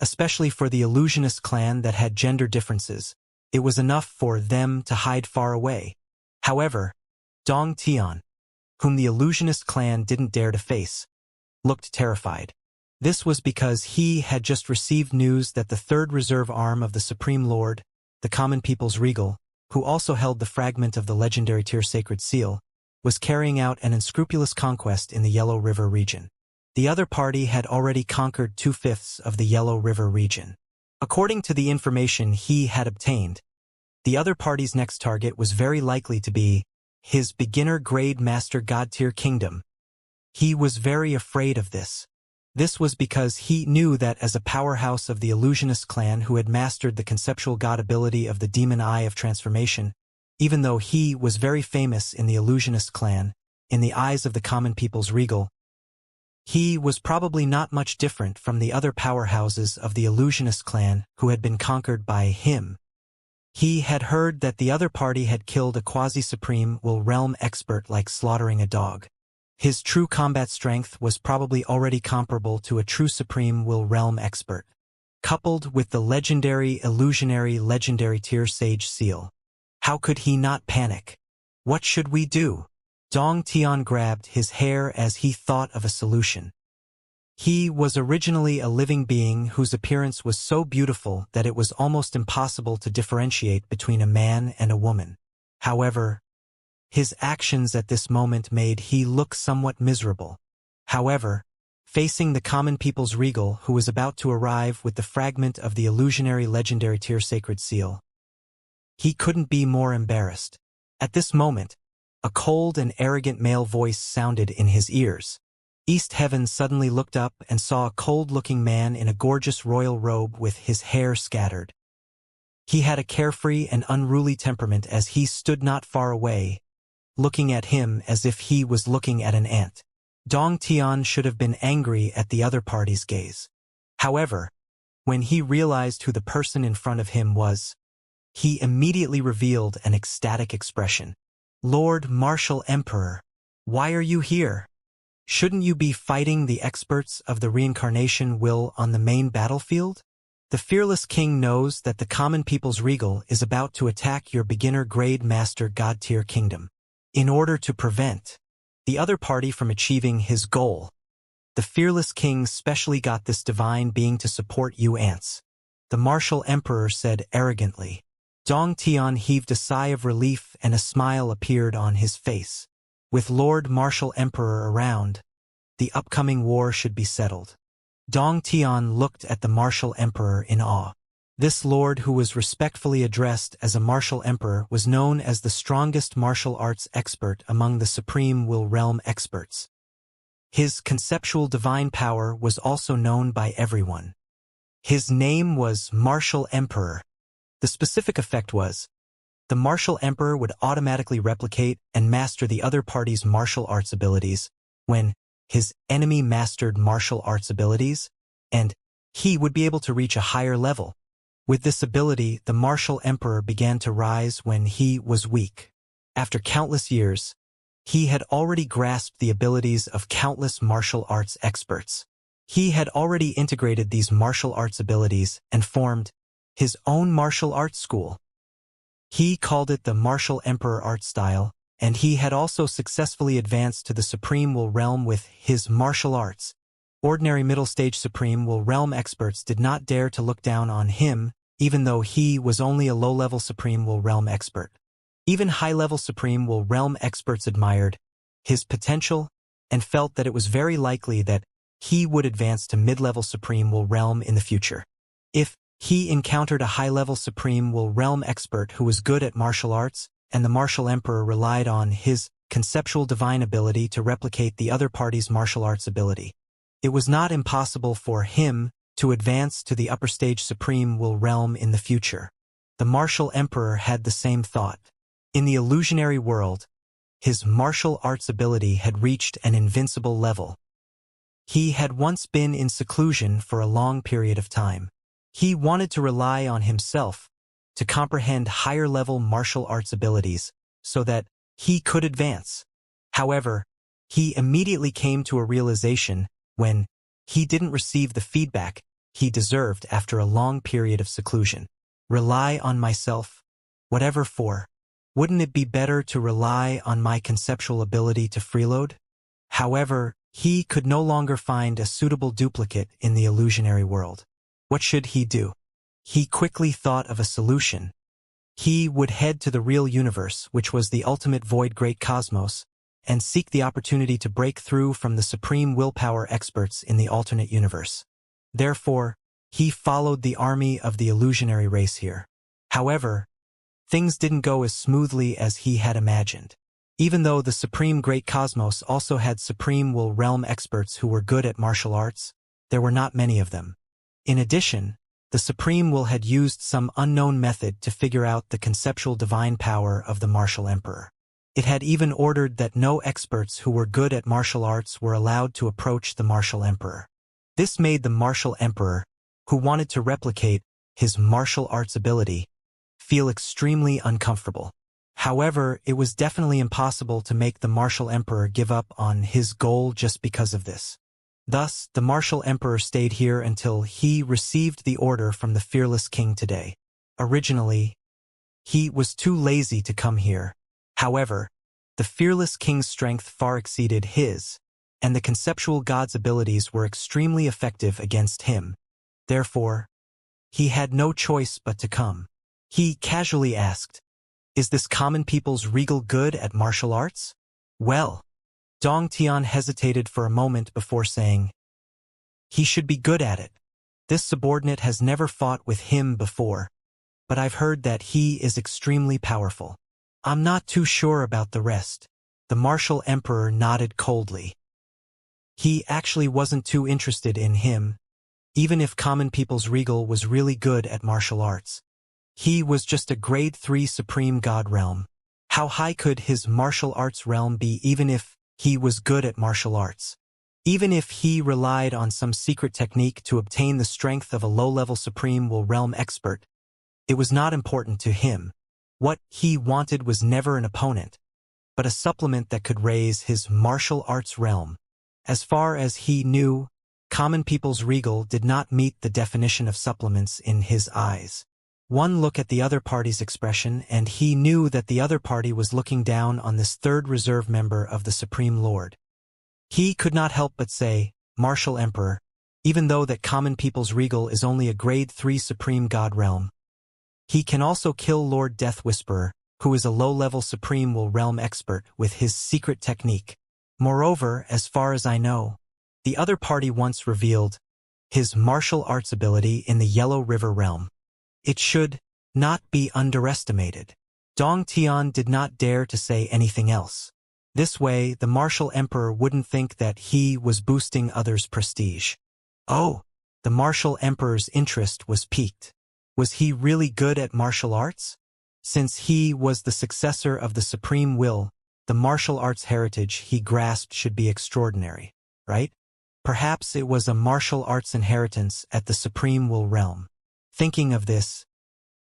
Especially for the illusionist clan that had gender differences, it was enough for them to hide far away. However, Dong Tian, whom the illusionist clan didn't dare to face, looked terrified. This was because he had just received news that the third reserve arm of the Supreme Lord, the Common People's Regal, who also held the fragment of the legendary tier Sacred Seal, was carrying out an unscrupulous conquest in the Yellow River region. The other party had already conquered 2/5 of the Yellow River region. According to the information he had obtained, the other party's next target was very likely to be his beginner grade Master God Tier Kingdom. He was very afraid of this. This was because he knew that as a powerhouse of the illusionist clan who had mastered the conceptual god ability of the demon eye of transformation, even though he was very famous in the illusionist clan, in the eyes of the Common People's Regal, he was probably not much different from the other powerhouses of the illusionist clan who had been conquered by him. He had heard that the other party had killed a quasi-supreme will realm expert like slaughtering a dog. His true combat strength was probably already comparable to a true supreme will realm expert. Coupled with the legendary illusionary legendary tier Sage Seal. How could he not panic? What should we do? Dong Tian grabbed his hair as he thought of a solution. He was originally a living being whose appearance was so beautiful that it was almost impossible to differentiate between a man and a woman. However, his actions at this moment made he look somewhat miserable. However, facing the Common People's Regal who was about to arrive with the fragment of the illusionary legendary tier Sacred Seal, he couldn't be more embarrassed. At this moment, a cold and arrogant male voice sounded in his ears. East Heaven suddenly looked up and saw a cold-looking man in a gorgeous royal robe with his hair scattered. He had a carefree and unruly temperament as he stood not far away, looking at him as if he was looking at an ant. Dong Tian should have been angry at the other party's gaze. However, when he realized who the person in front of him was, he immediately revealed an ecstatic expression. Lord Martial Emperor. Why are you here? Shouldn't you be fighting the experts of the Reincarnation will on the main battlefield? The fearless king knows that the common people's regal is about to attack your beginner-grade master god-tier kingdom. In order to prevent the other party from achieving his goal, the fearless king specially got this divine being to support you ants. The martial emperor said arrogantly. Dong Tian heaved a sigh of relief and a smile appeared on his face. With Lord Martial Emperor around, the upcoming war should be settled. Dong Tian looked at the Martial Emperor in awe. This lord, who was respectfully addressed as a Martial Emperor, was known as the strongest martial arts expert among the Supreme Will Realm experts. His conceptual divine power was also known by everyone. His name was Martial Emperor. The specific effect was, the Martial Emperor would automatically replicate and master the other party's martial arts abilities when his enemy mastered martial arts abilities, and he would be able to reach a higher level. With this ability, the Martial Emperor began to rise when he was weak. After countless years, he had already grasped the abilities of countless martial arts experts. He had already integrated these martial arts abilities and formed his own martial arts school. He called it the Martial Emperor art style, and he had also successfully advanced to the Supreme Will Realm with his martial arts. Ordinary middle-stage Supreme Will Realm experts did not dare to look down on him, even though he was only a low-level Supreme Will Realm expert. Even high-level Supreme Will Realm experts admired his potential and felt that it was very likely that he would advance to mid-level Supreme Will Realm in the future. If he encountered a high-level Supreme Will Realm expert who was good at martial arts, and the Martial Emperor relied on his conceptual divine ability to replicate the other party's martial arts ability, it was not impossible for him to advance to the upper stage Supreme Will Realm in the future. The Martial Emperor had the same thought. In the illusionary world, his martial arts ability had reached an invincible level. He had once been in seclusion for a long period of time. He wanted to rely on himself to comprehend higher-level martial arts abilities so that he could advance. However, he immediately came to a realization when he didn't receive the feedback he deserved after a long period of seclusion. Rely on myself? Whatever for? Wouldn't it be better to rely on my conceptual ability to freeload? However, he could no longer find a suitable duplicate in the illusionary world. What should he do? He quickly thought of a solution. He would head to the real universe, which was the ultimate void great cosmos, and seek the opportunity to break through from the supreme willpower experts in the alternate universe. Therefore, he followed the army of the illusionary race here. However, things didn't go as smoothly as he had imagined. Even though the supreme great cosmos also had supreme will realm experts who were good at martial arts, there were not many of them. In addition, the Supreme Will had used some unknown method to figure out the conceptual divine power of the Martial Emperor. It had even ordered that no experts who were good at martial arts were allowed to approach the Martial Emperor. This made the Martial Emperor, who wanted to replicate his martial arts ability, feel extremely uncomfortable. However, it was definitely impossible to make the Martial Emperor give up on his goal just because of this. Thus, the Martial Emperor stayed here until he received the order from the fearless king today. Originally, he was too lazy to come here. However, the fearless king's strength far exceeded his, and the conceptual god's abilities were extremely effective against him. Therefore, he had no choice but to come. He casually asked, "Is this common people's regal good at martial arts?" "Well," Dong Tian hesitated for a moment before saying, "He should be good at it. This subordinate has never fought with him before, but I've heard that he is extremely powerful. I'm not too sure about the rest." The Martial Emperor nodded coldly. He actually wasn't too interested in him, even if common people's regal was really good at martial arts. He was just a grade 3 supreme god realm. How high could his martial arts realm be even if he was good at martial arts? Even if he relied on some secret technique to obtain the strength of a low-level supreme will realm expert, it was not important to him. What he wanted was never an opponent. but a supplement that could raise his martial arts realm. As far as he knew, Common People's Regal did not meet the definition of supplements in his eyes. One look at the other party's expression, and he knew that the other party was looking down on this third reserve member of the Supreme Lord. He could not help but say, Martial Emperor, even though that Common People's Regal is only a grade 3 Supreme God realm. He can also kill Lord Death Whisperer, who is a low-level Supreme Will realm expert with his secret technique. Moreover, as far as I know, the other party once revealed his martial arts ability in the Yellow River realm. It should not be underestimated. Dong Tian did not dare to say anything else. This way, the Martial Emperor wouldn't think that he was boosting others' prestige. Oh, the Martial Emperor's interest was piqued. Was he really good at martial arts? Since he was the successor of the Supreme Will, the martial arts heritage he grasped should be extraordinary, right? Perhaps it was a martial arts inheritance at the Supreme Will realm. Thinking of this,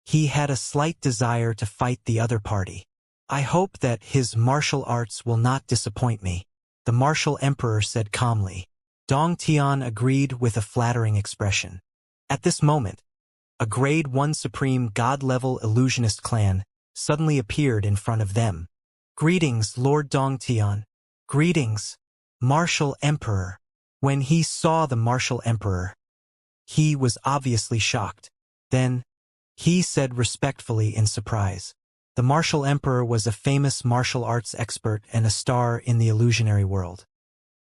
he had a slight desire to fight the other party. I hope that his martial arts will not disappoint me, the Martial Emperor said calmly. Dong Tian agreed with a flattering expression. At this moment, a grade 1 Supreme God-level illusionist clan suddenly appeared in front of them. Greetings, Lord Dong Tian. Greetings, Martial Emperor. When he saw the Martial Emperor, he was obviously shocked. Then, he said respectfully in surprise. The Martial Emperor was a famous martial arts expert and a star in the illusionary world.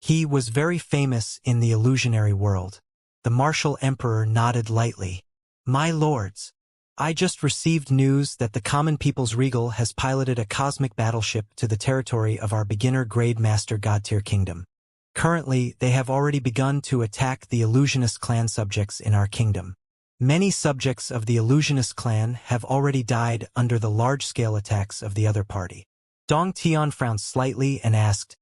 He was very famous in the illusionary world. The Martial Emperor nodded lightly. My lords, I just received news that the Common People's Regal has piloted a cosmic battleship to the territory of our beginner grade master god-tier kingdom. Currently, they have already begun to attack the illusionist clan subjects in our kingdom. Many subjects of the illusionist clan have already died under the large-scale attacks of the other party. Dong Tian frowned slightly and asked,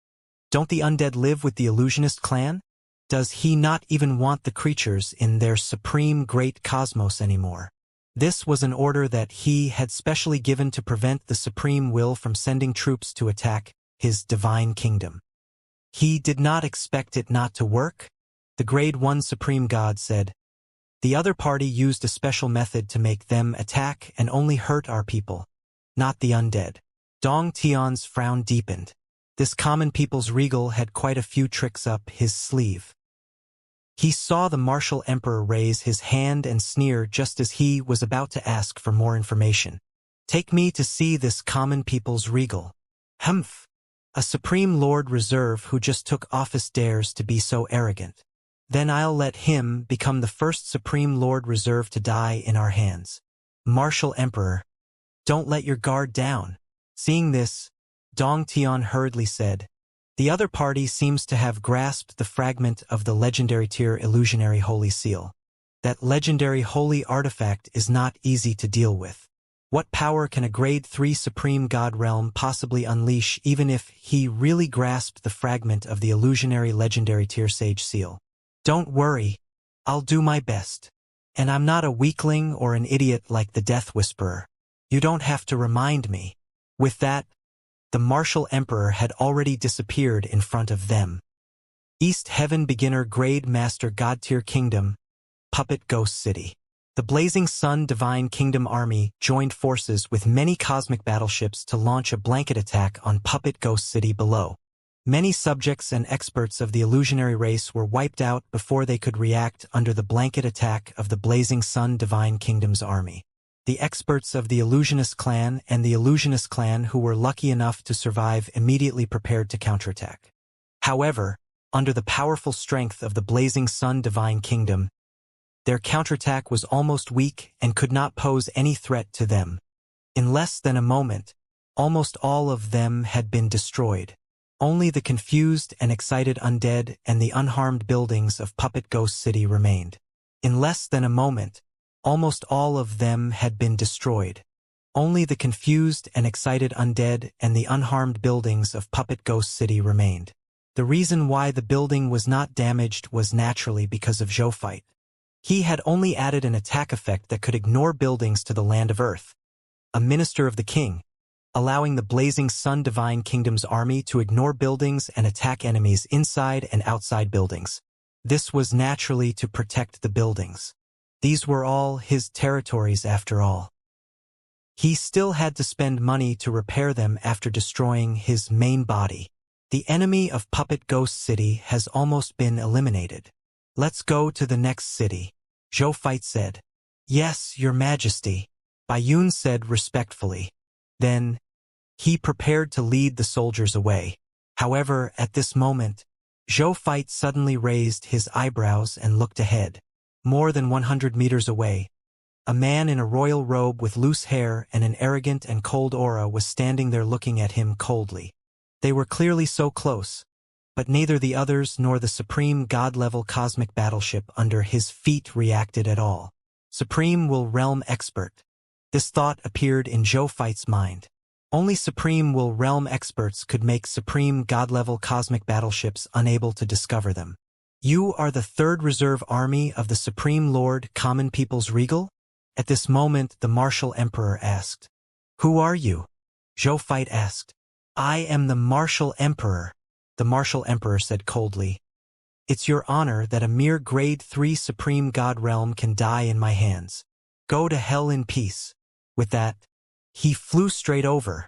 Don't the undead live with the illusionist clan? Does he not even want the creatures in their supreme great cosmos anymore? This was an order that he had specially given to prevent the Supreme Will from sending troops to attack his divine kingdom. He did not expect it not to work, the grade 1 Supreme God said. The other party used a special method to make them attack and only hurt our people, not the undead. Dong Tian's frown deepened. This Common People's Regal had quite a few tricks up his sleeve. He saw the Martial Emperor raise his hand and sneer just as he was about to ask for more information. Take me to see this Common People's Regal. Humph! A Supreme Lord Reserve who just took office dares to be so arrogant. Then I'll let him become the first Supreme Lord Reserve to die in our hands. Martial Emperor, don't let your guard down. Seeing this, Dong Tian hurriedly said, The other party seems to have grasped the fragment of the legendary tier illusionary holy seal. That legendary holy artifact is not easy to deal with. What power can a grade 3 Supreme God realm possibly unleash even if he really grasped the fragment of the illusionary legendary tier sage seal? Don't worry, I'll do my best. And I'm not a weakling or an idiot like the Death Whisperer. You don't have to remind me. With that, the Martial Emperor had already disappeared in front of them. East Heaven Beginner Grade Master God-tier Kingdom, Puppet Ghost City. The Blazing Sun Divine Kingdom Army joined forces with many cosmic battleships to launch a blanket attack on Puppet Ghost City below. Many subjects and experts of the illusionary race were wiped out before they could react under the blanket attack of the Blazing Sun Divine Kingdom's army. The experts of the Illusionist clan and the Illusionist clan who were lucky enough to survive immediately prepared to counterattack. However, under the powerful strength of the Blazing Sun Divine Kingdom, their counterattack was almost weak and could not pose any threat to them. In less than a moment, almost all of them had been destroyed. Only the confused and excited undead and the unharmed buildings of Puppet Ghost City remained. In less than a moment, almost all of them had been destroyed. Only the confused and excited undead and the unharmed buildings of Puppet Ghost City remained. The reason why the building was not damaged was naturally because of Zhou. He had only added an attack effect that could ignore buildings to the land of Earth. A minister of the king, allowing the blazing Sun Divine Kingdom's army to ignore buildings and attack enemies inside and outside buildings. This was naturally to protect the buildings. These were all his territories after all. He still had to spend money to repair them after destroying his main body. The enemy of Puppet Ghost City has almost been eliminated. Let's go to the next city, Zhou Feit said. Yes, Your Majesty, Bai Yun said respectfully. Then, he prepared to lead the soldiers away. However, at this moment, Zhou Feit suddenly raised his eyebrows and looked ahead. More than 100 meters away, a man in a royal robe with loose hair and an arrogant and cold aura was standing there looking at him coldly. They were clearly so close, but neither the others nor the supreme god-level cosmic battleship under his feet reacted at all. Supreme Will Realm Expert. This thought appeared in Zhou Feit's mind. Only Supreme Will Realm experts could make supreme god-level cosmic battleships unable to discover them. You are the third reserve army of the Supreme Lord Common People's Regal? At this moment, the Martial Emperor asked. Who are you? Zhou Feit asked. I am the Martial Emperor, the Martial Emperor said coldly. It's your honor that a mere grade 3 Supreme God Realm can die in my hands. Go to hell in peace. With that, he flew straight over.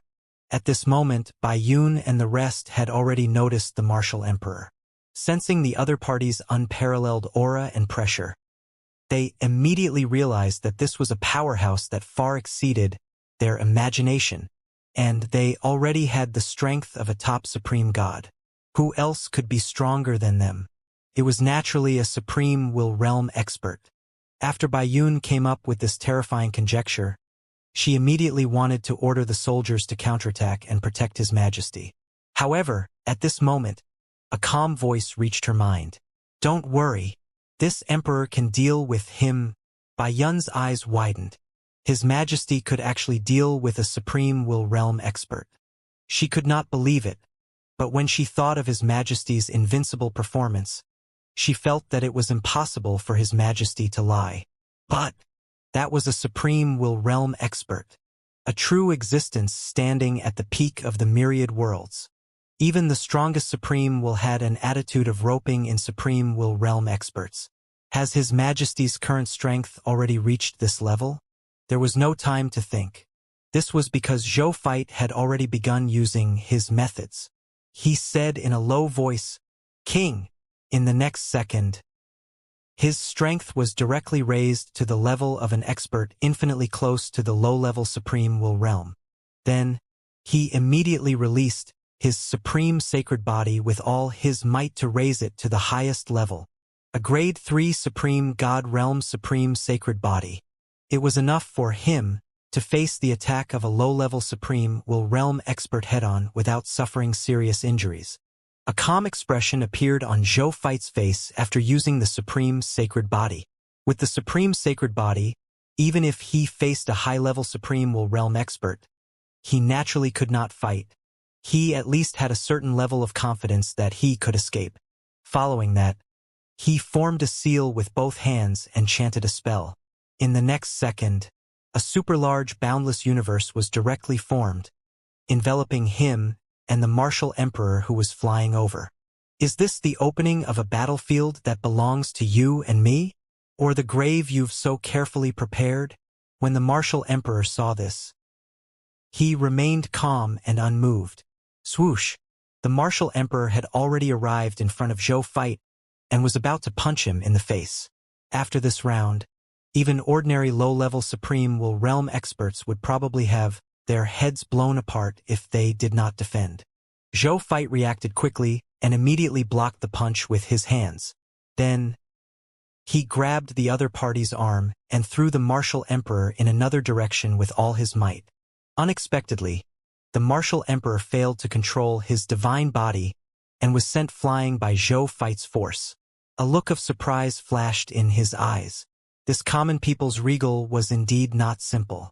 At this moment, Bai Yun and the rest had already noticed the Martial Emperor. Sensing the other party's unparalleled aura and pressure, they immediately realized that this was a powerhouse that far exceeded their imagination, and they already had the strength of a top supreme god. Who else could be stronger than them? It was naturally a Supreme Will Realm expert. After Bai Yun came up with this terrifying conjecture, she immediately wanted to order the soldiers to counterattack and protect His Majesty. However, at this moment, a calm voice reached her mind. Don't worry. This emperor can deal with him. Bai Yun's eyes widened. His Majesty could actually deal with a Supreme Will Realm expert. She could not believe it, but when she thought of His Majesty's invincible performance, she felt that it was impossible for His Majesty to lie. But that was a Supreme Will Realm expert, a true existence standing at the peak of the myriad worlds. Even the strongest Supreme Will had an attitude of roping in Supreme Will Realm experts. Has His Majesty's current strength already reached this level? There was no time to think. This was because Zhou Feit had already begun using his methods. He said in a low voice, King. In the next second, his strength was directly raised to the level of an expert infinitely close to the low-level Supreme Will Realm. Then, he immediately released his supreme sacred body with all his might to raise it to the highest level. A grade 3 Supreme God Realm Supreme Sacred Body. It was enough for him to face the attack of a low-level Supreme Will Realm expert head-on without suffering serious injuries. A calm expression appeared on Zhou Feit's face after using the Supreme Sacred Body. With the Supreme Sacred Body, even if he faced a high-level Supreme Will Realm expert, he naturally could not fight. He at least had a certain level of confidence that he could escape. Following that, he formed a seal with both hands and chanted a spell. In the next second, a super-large boundless universe was directly formed, enveloping him and the Martial Emperor who was flying over. Is this the opening of a battlefield that belongs to you and me? Or the grave you've so carefully prepared? When the Martial Emperor saw this, he remained calm and unmoved. Swoosh! The Martial Emperor had already arrived in front of Zhou Feit and was about to punch him in the face. After this round, even ordinary low-level Supreme Will Realm experts would probably have their heads blown apart if they did not defend. Zhou Feit reacted quickly and immediately blocked the punch with his hands. Then, he grabbed the other party's arm and threw the Martial Emperor in another direction with all his might. Unexpectedly, the Martial Emperor failed to control his divine body and was sent flying by Zhou Feit's force. A look of surprise flashed in his eyes. This common people's regal was indeed not simple.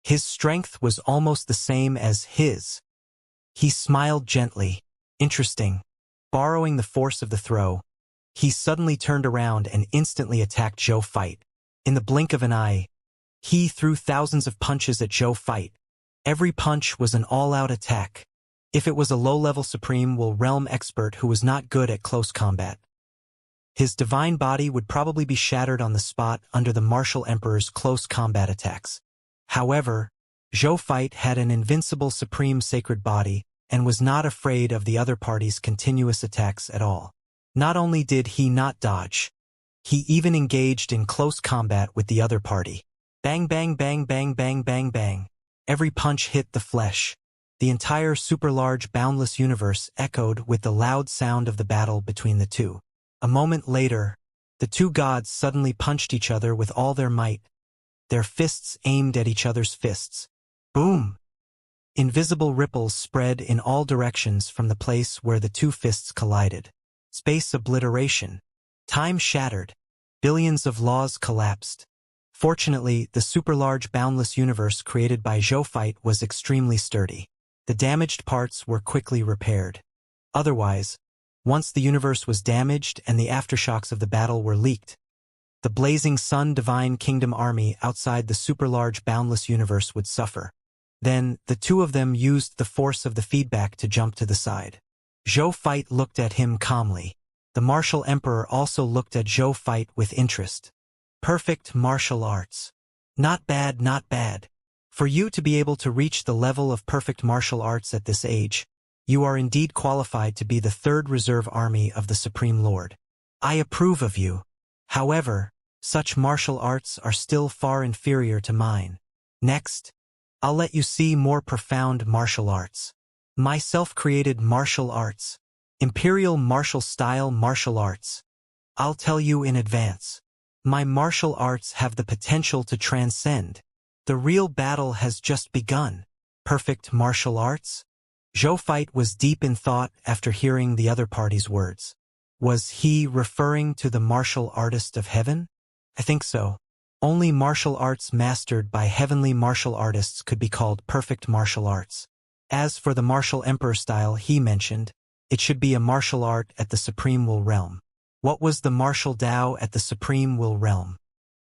His strength was almost the same as his. He smiled gently. Interesting. Borrowing the force of the throw, he suddenly turned around and instantly attacked Zhou Feit. In the blink of an eye, he threw thousands of punches at Zhou Feit, Every punch was an all-out attack. If it was a low-level Supreme Will Realm expert who was not good at close combat, his divine body would probably be shattered on the spot under the Martial Emperor's close combat attacks. However, Zhou Fight had an invincible Supreme Sacred Body and was not afraid of the other party's continuous attacks at all. Not only did he not dodge, he even engaged in close combat with the other party. Bang bang bang bang bang bang bang. Every punch hit the flesh. The entire super-large boundless universe echoed with the loud sound of the battle between the two. A moment later, the two gods suddenly punched each other with all their might, their fists aimed at each other's fists. Boom! Invisible ripples spread in all directions from the place where the two fists collided. Space obliteration. Time shattered. Billions of laws collapsed. Fortunately, the super-large boundless universe created by Zhou Fight was extremely sturdy. The damaged parts were quickly repaired. Otherwise, once the universe was damaged and the aftershocks of the battle were leaked, the blazing Sun Divine Kingdom army outside the super-large boundless universe would suffer. Then, the two of them used the force of the feedback to jump to the side. Zhou Fight looked at him calmly. The Martial Emperor also looked at Zhou Fight with interest. Perfect martial arts. Not bad, not bad. For you to be able to reach the level of perfect martial arts at this age, you are indeed qualified to be the third reserve army of the Supreme Lord. I approve of you. However, such martial arts are still far inferior to mine. Next, I'll let you see more profound martial arts. My self-created martial arts. Imperial martial style martial arts. I'll tell you in advance. My martial arts have the potential to transcend. The real battle has just begun. Perfect martial arts? Zhou Fight was deep in thought after hearing the other party's words. Was he referring to the martial artist of heaven? I think so. Only martial arts mastered by heavenly martial artists could be called perfect martial arts. As for the martial emperor style he mentioned, it should be a martial art at the Supreme Will Realm. What was the martial Tao at the Supreme Will Realm?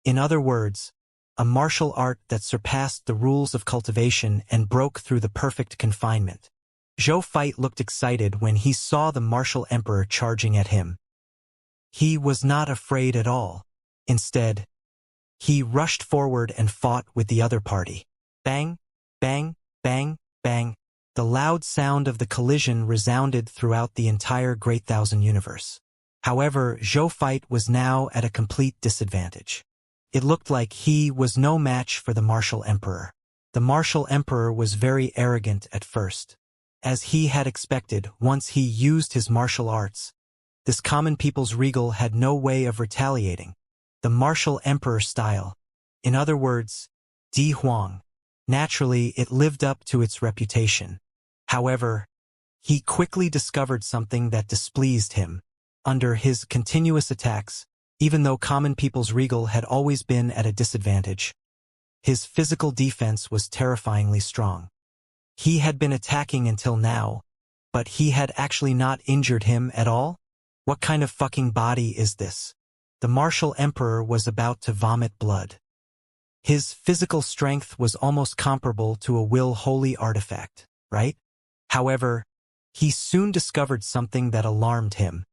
In other words, a martial art that surpassed the rules of cultivation and broke through the perfect confinement. Zhou Fight looked excited when he saw the martial emperor charging at him. He was not afraid at all. Instead, he rushed forward and fought with the other party. Bang, bang, bang, bang. The loud sound of the collision resounded throughout the entire Great Thousand Universe. However, Zhou Fight was now at a complete disadvantage. It looked like he was no match for the Martial Emperor. The Martial Emperor was very arrogant at first. As he had expected, once he used his martial arts, this common people's regal had no way of retaliating. The Martial Emperor style. In other words, Di Huang. Naturally, it lived up to its reputation. However, he quickly discovered something that displeased him. Under his continuous attacks, even though common people's regal had always been at a disadvantage, his physical defense was terrifyingly strong. He had been attacking until now, but he had actually not injured him at all? What kind of fucking body is this? The Martial Emperor was about to vomit blood. His physical strength was almost comparable to a will-holy artifact, right? However, he soon discovered something that alarmed him.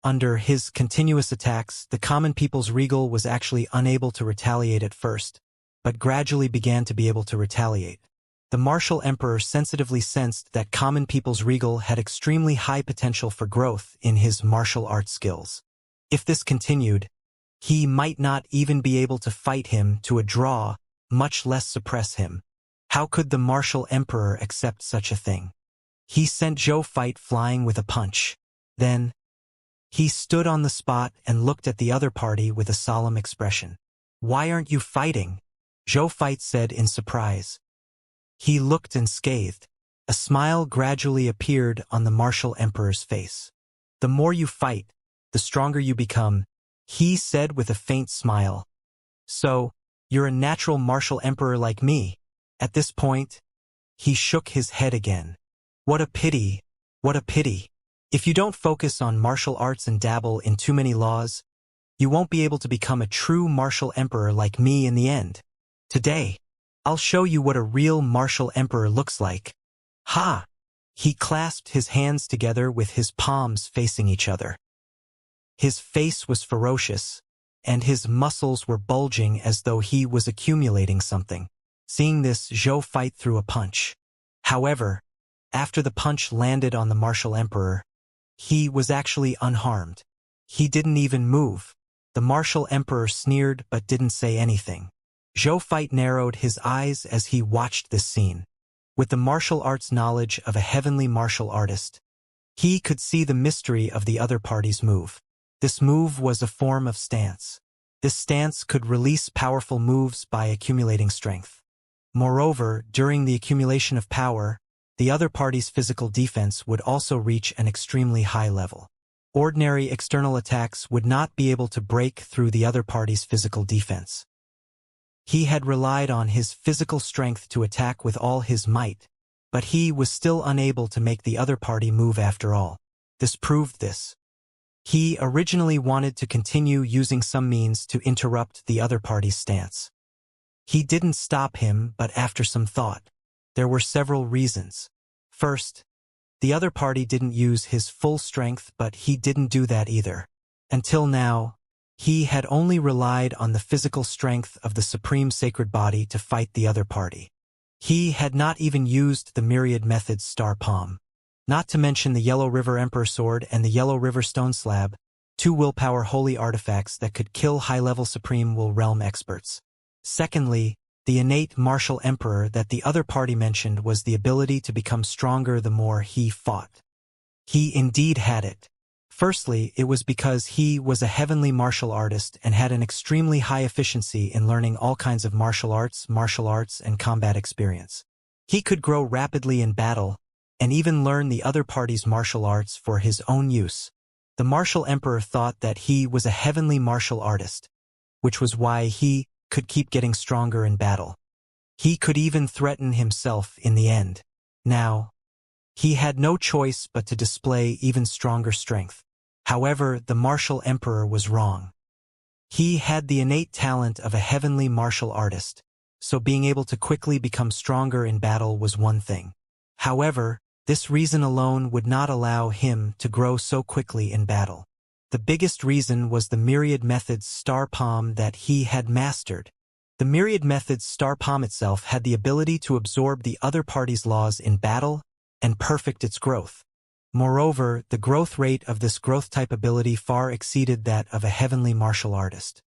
Under his continuous attacks, the common people's regal was actually unable to retaliate at first, but gradually began to be able to retaliate. The Martial Emperor sensitively sensed that common people's regal had extremely high potential for growth in his martial arts skills. If this continued, he might not even be able to fight him to a draw, much less suppress him. How could the Martial Emperor accept such a thing? He sent Zhou Fight flying with a punch. Then, he stood on the spot and looked at the other party with a solemn expression. "Why aren't you fighting?" Zhou Fight said in surprise. He looked unscathed. A smile gradually appeared on the Martial Emperor's face. "The more you fight, the stronger you become," he said with a faint smile. "So, you're a natural Martial Emperor like me." At this point, he shook his head again. "What a pity, what a pity. If you don't focus on martial arts and dabble in too many laws, you won't be able to become a true Martial Emperor like me in the end. Today, I'll show you what a real martial emperor looks like. Ha! He clasped his hands together with his palms facing each other. His face was ferocious, and his muscles were bulging as though he was accumulating something. Seeing this, Zhou fight through a punch. However, after the punch landed on the martial emperor, he was actually unharmed. He didn't even move. The martial emperor sneered but didn't say anything. Zhou Fight narrowed his eyes as he watched this scene. With the martial arts knowledge of a heavenly martial artist, he could see the mystery of the other party's move. This move was a form of stance. This stance could release powerful moves by accumulating strength. Moreover, during the accumulation of power, the other party's physical defense would also reach an extremely high level. Ordinary external attacks would not be able to break through the other party's physical defense. He had relied on his physical strength to attack with all his might, but he was still unable to make the other party move after all. This proved this. He originally wanted to continue using some means to interrupt the other party's stance. He didn't stop him, but after some thought, there were several reasons. First, the other party didn't use his full strength, but he didn't do that either. Until now, he had only relied on the physical strength of the supreme sacred body to fight the other party. He had not even used the myriad methods Star Palm. Not to mention the Yellow River Emperor Sword and the Yellow River Stone Slab, 2 willpower holy artifacts that could kill high-level Supreme Will Realm experts. Secondly, the innate martial emperor that the other party mentioned was the ability to become stronger the more he fought. He indeed had it. Firstly, it was because he was a heavenly martial artist and had an extremely high efficiency in learning all kinds of martial arts, and combat experience. He could grow rapidly in battle, and even learn the other party's martial arts for his own use. The martial emperor thought that he was a heavenly martial artist, which was why he could keep getting stronger in battle. He could even threaten himself in the end. Now, he had no choice but to display even stronger strength. However, the martial emperor was wrong. He had the innate talent of a heavenly martial artist, so being able to quickly become stronger in battle was one thing. However, this reason alone would not allow him to grow so quickly in battle. The biggest reason was the myriad methods Star Palm that he had mastered. The myriad methods Star Palm itself had the ability to absorb the other party's laws in battle and perfect its growth. Moreover, the growth rate of this growth-type ability far exceeded that of a heavenly martial artist.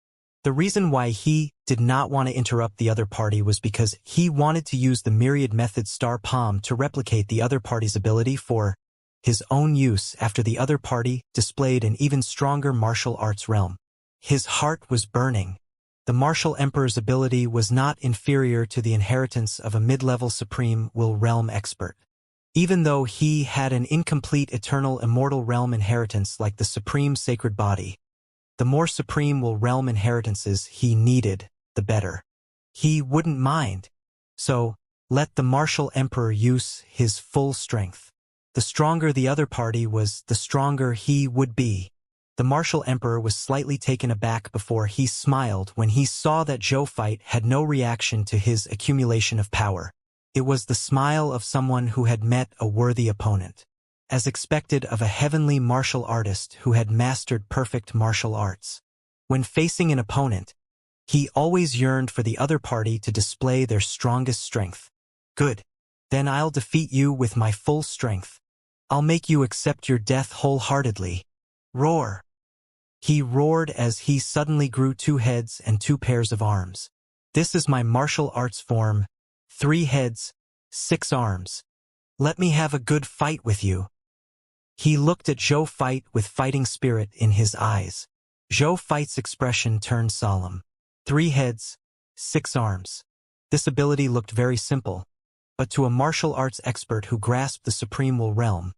The reason why he did not want to interrupt the other party was because he wanted to use the myriad method Star Palm to replicate the other party's ability for his own use after the other party displayed an even stronger martial arts realm. His heart was burning. The martial emperor's ability was not inferior to the inheritance of a mid-level supreme will realm expert. Even though he had an incomplete eternal immortal realm inheritance like the supreme sacred body, the more supreme will realm inheritances he needed, the better. He wouldn't mind. So, let the martial emperor use his full strength. The stronger the other party was, the stronger he would be. The martial emperor was slightly taken aback before he smiled when he saw that Zhou Fight had no reaction to his accumulation of power. It was the smile of someone who had met a worthy opponent. As expected of a heavenly martial artist who had mastered perfect martial arts. When facing an opponent, he always yearned for the other party to display their strongest strength. Good. Then I'll defeat you with my full strength. I'll make you accept your death wholeheartedly. Roar. He roared as he suddenly grew 2 heads and 2 pairs of arms. This is my martial arts form. 3 heads, 6 arms. Let me have a good fight with you. He looked at Zhou Fight with fighting spirit in his eyes. Zhou Fight's expression turned solemn. 3 heads, 6 arms. This ability looked very simple, but to a martial arts expert who grasped the supreme will realm,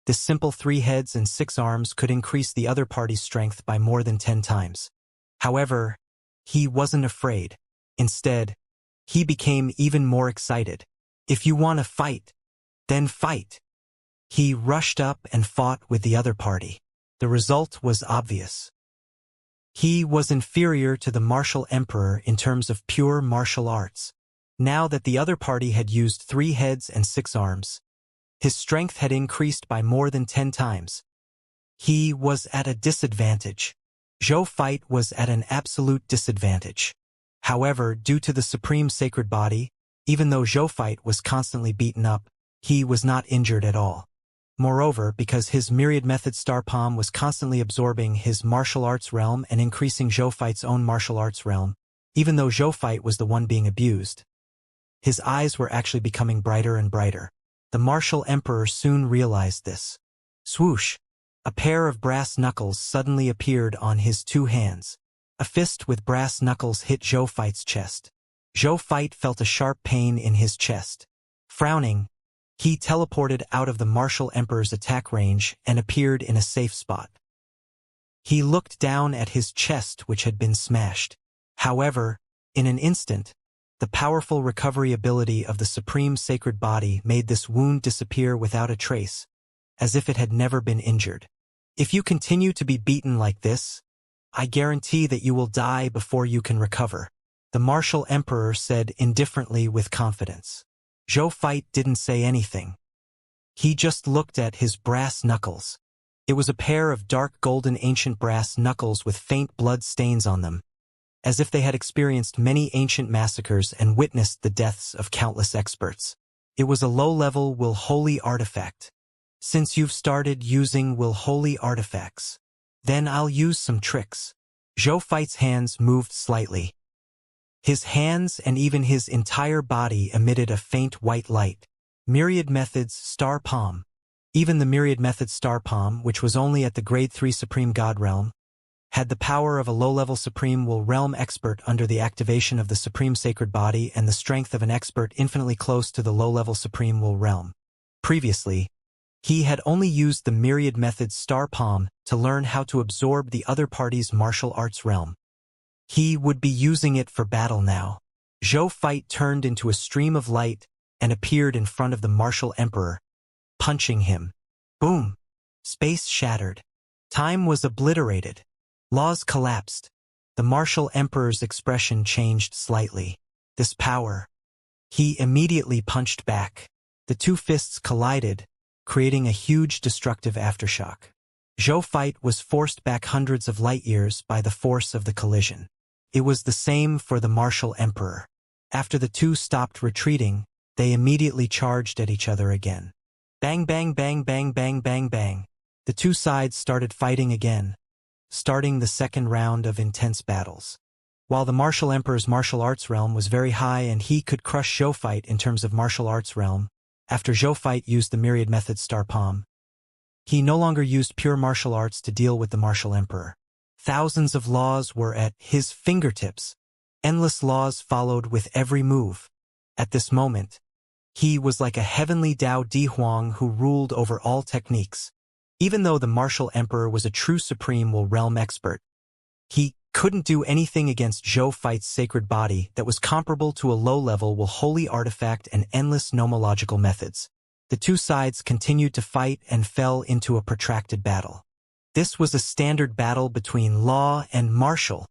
this simple 3 heads and 6 arms could increase the other party's strength by more than 10 times. However, he wasn't afraid. Instead, he became even more excited. If you want to fight, then fight. He rushed up and fought with the other party. The result was obvious. He was inferior to the martial emperor in terms of pure martial arts. Now that the other party had used 3 heads and 6 arms, his strength had increased by more than 10 times. He was at a disadvantage. Zhou Fight was at an absolute disadvantage. However, due to the supreme sacred body, even though Zhou Fight was constantly beaten up, he was not injured at all. Moreover, because his myriad method star palm was constantly absorbing his martial arts realm and increasing Zhou Fight's own martial arts realm, even though Zhou Fight was the one being abused, his eyes were actually becoming brighter and brighter. The martial emperor soon realized this. Swoosh! A pair of brass knuckles suddenly appeared on his 2 hands. A fist with brass knuckles hit Zhou Fight's chest. Zhou Fight felt a sharp pain in his chest. Frowning, he teleported out of the martial emperor's attack range and appeared in a safe spot. He looked down at his chest, which had been smashed. However, in an instant, the powerful recovery ability of the supreme sacred body made this wound disappear without a trace, as if it had never been injured. If you continue to be beaten like this, I guarantee that you will die before you can recover, the martial emperor said indifferently with confidence. Zhou Fight didn't say anything. He just looked at his brass knuckles. It was a pair of dark golden ancient brass knuckles with faint blood stains on them, as if they had experienced many ancient massacres and witnessed the deaths of countless experts. It was a low-level will holy artifact. Since you've started using will holy artifacts, then I'll use some tricks. Zhou Fight's hands moved slightly. His hands and even his entire body emitted a faint white light. Myriad Methods Star Palm. Even the Myriad Methods Star Palm, which was only at the Grade 3 Supreme God Realm, had the power of a low-level Supreme Will Realm expert under the activation of the Supreme Sacred Body and the strength of an expert infinitely close to the low-level Supreme Will Realm. Previously, he had only used the Myriad Methods Star Palm to learn how to absorb the other party's martial arts realm. He would be using it for battle now. Zhou Fight turned into a stream of light and appeared in front of the martial emperor, punching him. Boom! Space shattered. Time was obliterated. Laws collapsed. The martial emperor's expression changed slightly. This power. He immediately punched back. The 2 fists collided, creating a huge destructive aftershock. Zhou Fight was forced back hundreds of light years by the force of the collision. It was the same for the martial emperor. After the 2 stopped retreating, they immediately charged at each other again. Bang bang bang bang bang bang bang. The 2 sides started fighting again, starting the second round of intense battles. While the martial emperor's martial arts realm was very high and he could crush Zhou Fight in terms of martial arts realm, after Zhou Fight used the Myriad Method Star Palm, he no longer used pure martial arts to deal with the martial emperor. Thousands of laws were at his fingertips. Endless laws followed with every move. At this moment, he was like a heavenly Dao Di Huang who ruled over all techniques. Even though the martial emperor was a true supreme will realm expert, he couldn't do anything against Zhou Fight's sacred body that was comparable to a low-level will holy artifact and endless nomological methods. The 2 sides continued to fight and fell into a protracted battle. This was a standard battle between law and martial.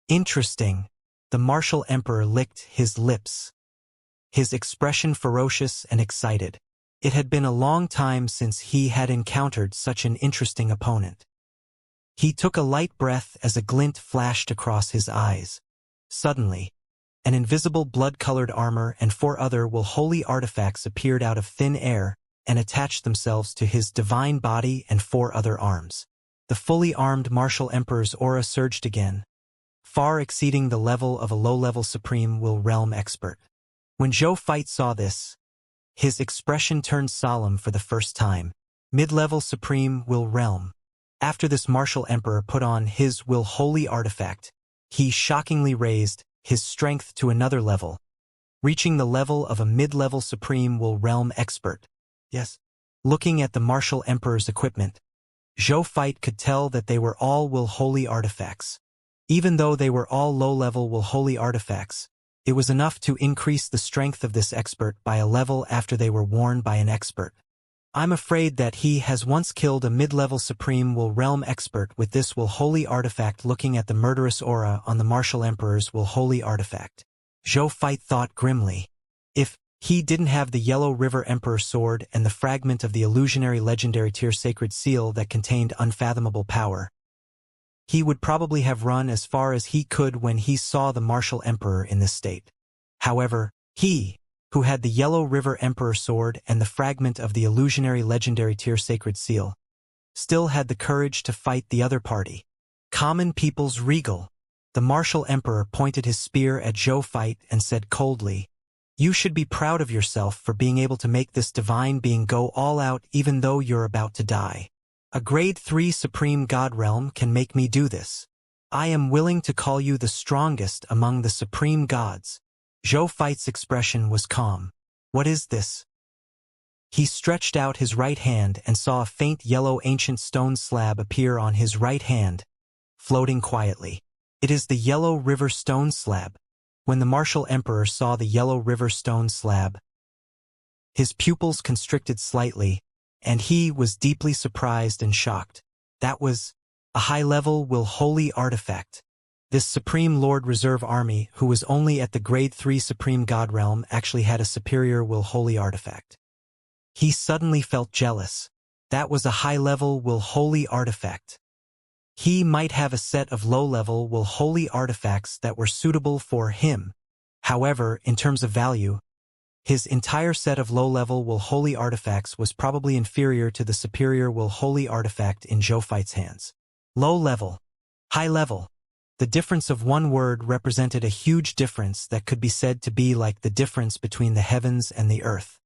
Interesting. The martial emperor licked his lips, his expression ferocious and excited. It had been a long time since he had encountered such an interesting opponent. He took a light breath as a glint flashed across his eyes. Suddenly, an invisible blood-colored armor and 4 other will holy artifacts appeared out of thin air and attached themselves to his divine body and 4 other arms. The fully armed martial emperor's aura surged again, far exceeding the level of a low-level supreme will realm expert. When Zhou Fight saw this, his expression turned solemn for the first time. Mid-level supreme will realm. After this martial emperor put on his will holy artifact, he shockingly raised his strength to another level, reaching the level of a mid-level supreme will realm expert. Yes. Looking at the martial emperor's equipment, Zhou Fight could tell that they were all will holy artifacts. Even though they were all low-level will holy artifacts, it was enough to increase the strength of this expert by a level after they were worn by an expert. I'm afraid that he has once killed a mid-level supreme will realm expert with this will holy artifact. Looking at the murderous aura on the martial emperor's will holy artifact, Zhou Fight thought grimly. If he didn't have the Yellow River Emperor sword and the fragment of the illusionary legendary tier sacred seal that contained unfathomable power, he would probably have run as far as he could when he saw the martial emperor in this state. However, he, who had the Yellow River Emperor sword and the fragment of the illusionary legendary tier sacred seal, still had the courage to fight the other party. Common people's regal. The martial emperor pointed his spear at Zhou Fight and said coldly, "You should be proud of yourself for being able to make this divine being go all out even though you're about to die. A grade 3 supreme god realm can make me do this. I am willing to call you the strongest among the supreme gods." Zhou Fight's expression was calm. "What is this?" He stretched out his right hand and saw a faint yellow ancient stone slab appear on his right hand, floating quietly. "It is the Yellow River stone slab." When the martial emperor saw the Yellow River stone slab, his pupils constricted slightly, and he was deeply surprised and shocked. That was a high-level will holy artifact. This Supreme Lord Reserve Army, who was only at the grade 3 Supreme God realm, actually had a superior will holy artifact. He suddenly felt jealous. That was a high-level will holy artifact. He might have a set of low-level will holy artifacts that were suitable for him. However, in terms of value, his entire set of low-level will holy artifacts was probably inferior to the superior will holy artifact in Zhou Fight's hands. Low-level, high-level. The difference of one word represented a huge difference that could be said to be like the difference between the heavens and the earth.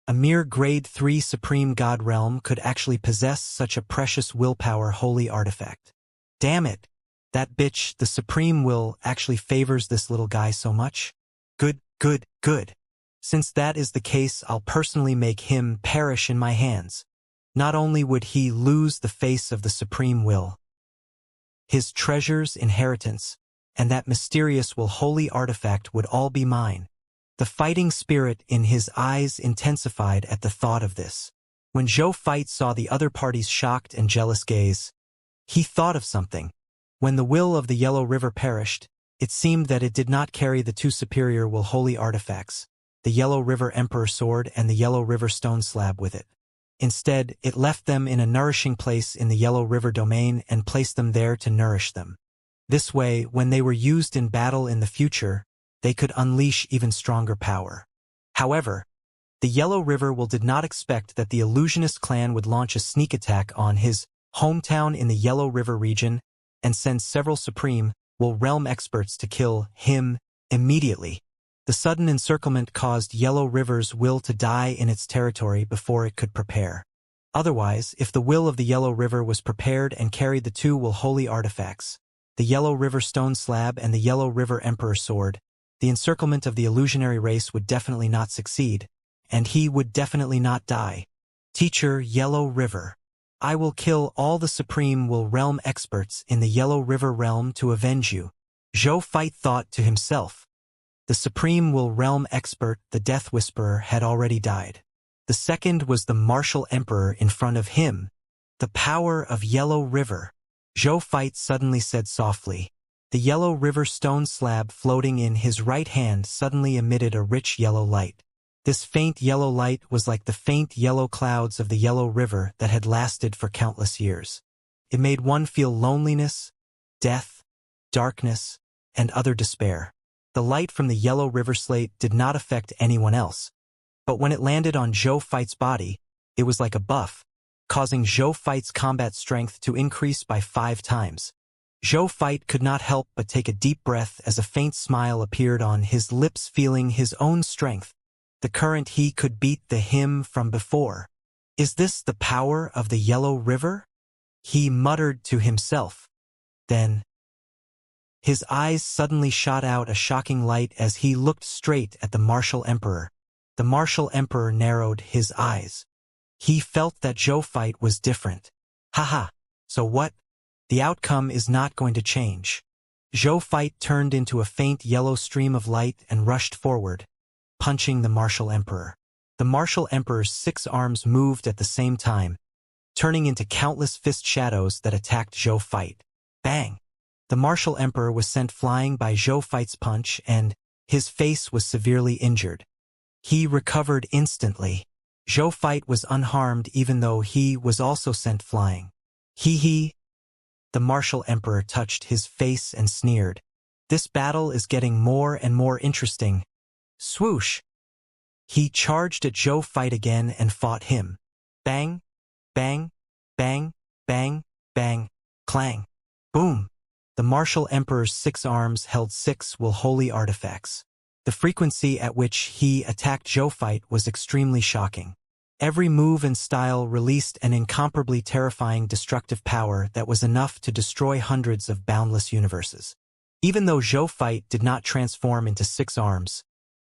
A mere grade 3 supreme god realm could actually possess such a precious willpower holy artifact. Damn it! That bitch, the supreme will, actually favors this little guy so much? Good, good, good. Since that is the case, I'll personally make him perish in my hands. Not only would he lose the face of the supreme will, his treasures, inheritance, and that mysterious will holy artifact would all be mine. The fighting spirit in his eyes intensified at the thought of this. When Zhou Fight saw the other party's shocked and jealous gaze, he thought of something. When the will of the Yellow River perished, it seemed that it did not carry the two superior will holy artifacts, the Yellow River Emperor sword and the Yellow River stone slab with it. Instead, it left them in a nourishing place in the Yellow River domain and placed them there to nourish them. This way, when they were used in battle in the future, they could unleash even stronger power. However, the Yellow River will did not expect that the illusionist clan would launch a sneak attack on his hometown in the Yellow River region and send several supreme will realm experts to kill him immediately. The sudden encirclement caused Yellow River's will to die in its territory before it could prepare. Otherwise, if the will of the Yellow River was prepared and carried the two will holy artifacts, the Yellow River stone slab and the Yellow River Emperor sword, the encirclement of the illusionary race would definitely not succeed, and he would definitely not die. Teacher Yellow River, I will kill all the supreme will realm experts in the Yellow River realm to avenge you. Zhou Fight thought to himself. The supreme will realm expert, the Death Whisperer, had already died. The second was the martial emperor in front of him. The power of Yellow River. Zhou Fight suddenly said softly. The Yellow River stone slab floating in his right hand suddenly emitted a rich yellow light. This faint yellow light was like the faint yellow clouds of the Yellow River that had lasted for countless years. It made one feel loneliness, death, darkness, and utter despair. The light from the Yellow River slate did not affect anyone else, but when it landed on Zhou Fight's body, it was like a buff, causing Zhou Fight's combat strength to increase by 5 times. Zhou Fight could not help but take a deep breath as a faint smile appeared on his lips, feeling his own strength, the current he could beat the him from before. Is this the power of the Yellow River? He muttered to himself. Then, his eyes suddenly shot out a shocking light as he looked straight at the martial emperor. The martial emperor narrowed his eyes. He felt that Zhou Fight was different. Haha, so what? The outcome is not going to change. Zhou Fight turned into a faint yellow stream of light and rushed forward, punching the martial emperor. The martial emperor's 6 arms moved at the same time, turning into countless fist shadows that attacked Zhou Fight. Bang! The martial emperor was sent flying by Zhou Fight's punch, and His face was severely injured. He recovered instantly. Zhou Fight was unharmed even though he was also sent flying. He. The martial emperor touched his face and sneered. This battle is getting more and more interesting. Swoosh! He charged at Zhou Fight again and fought him. Bang, bang, bang, bang, bang, clang, boom. The martial emperor's 6 arms held 6 holy artifacts. The frequency at which he attacked Zhou Fight was extremely shocking. Every move and style released an incomparably terrifying destructive power that was enough to destroy hundreds of boundless universes. Even though Zhou Fight did not transform into 6 arms,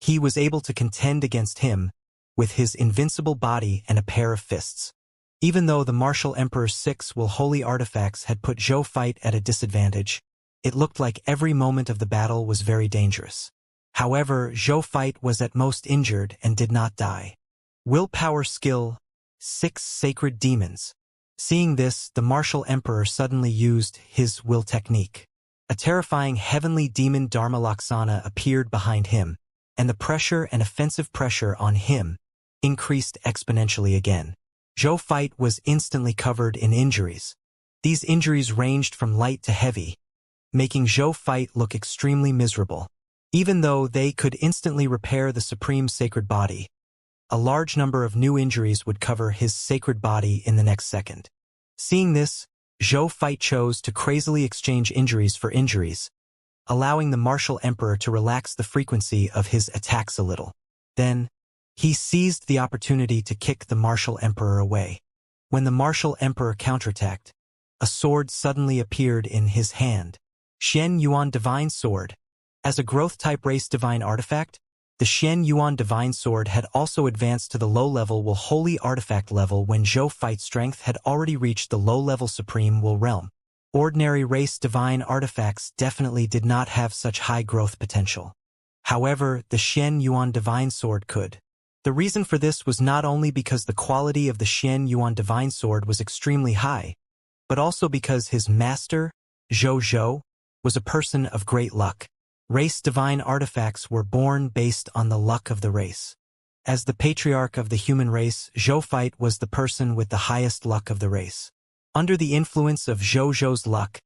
he was able to contend against him with his invincible body and a pair of fists. Even though the martial emperor's 6 holy artifacts had put Zhou Fight at a disadvantage, it looked like every moment of the battle was very dangerous. However, Zhou Fight was at most injured and did not die. Willpower skill, 6 sacred demons. Seeing this, the martial emperor suddenly used his will technique. A terrifying heavenly demon Dharma Laksana appeared behind him, and the pressure and offensive pressure on him increased exponentially again. Zhou Fight was instantly covered in injuries. These injuries ranged from light to heavy, making Zhou Fight look extremely miserable. Even though they could instantly repair the supreme sacred body, a large number of new injuries would cover his sacred body in the next second. Seeing this, Zhou Fight chose to crazily exchange injuries for injuries, allowing the martial emperor to relax the frequency of his attacks a little. Then, he seized the opportunity to kick the martial emperor away. When the martial emperor counterattacked, a sword suddenly appeared in his hand. Xian Yuan Divine Sword. As a growth-type race divine artifact, the Xian Yuan Divine Sword had also advanced to the low-level Will Holy Artifact level when Zhou Fight's strength had already reached the low-level Supreme Will realm. Ordinary race divine artifacts definitely did not have such high growth potential. However, the Xian Yuan Divine Sword could. The reason for this was not only because the quality of the Xian Yuan Divine Sword was extremely high, but also because his master, Zhou, was a person of great luck. Race divine artifacts were born based on the luck of the race. As the patriarch of the human race, Zhou Fight was the person with the highest luck of the race. Under the influence of Zhou's luck,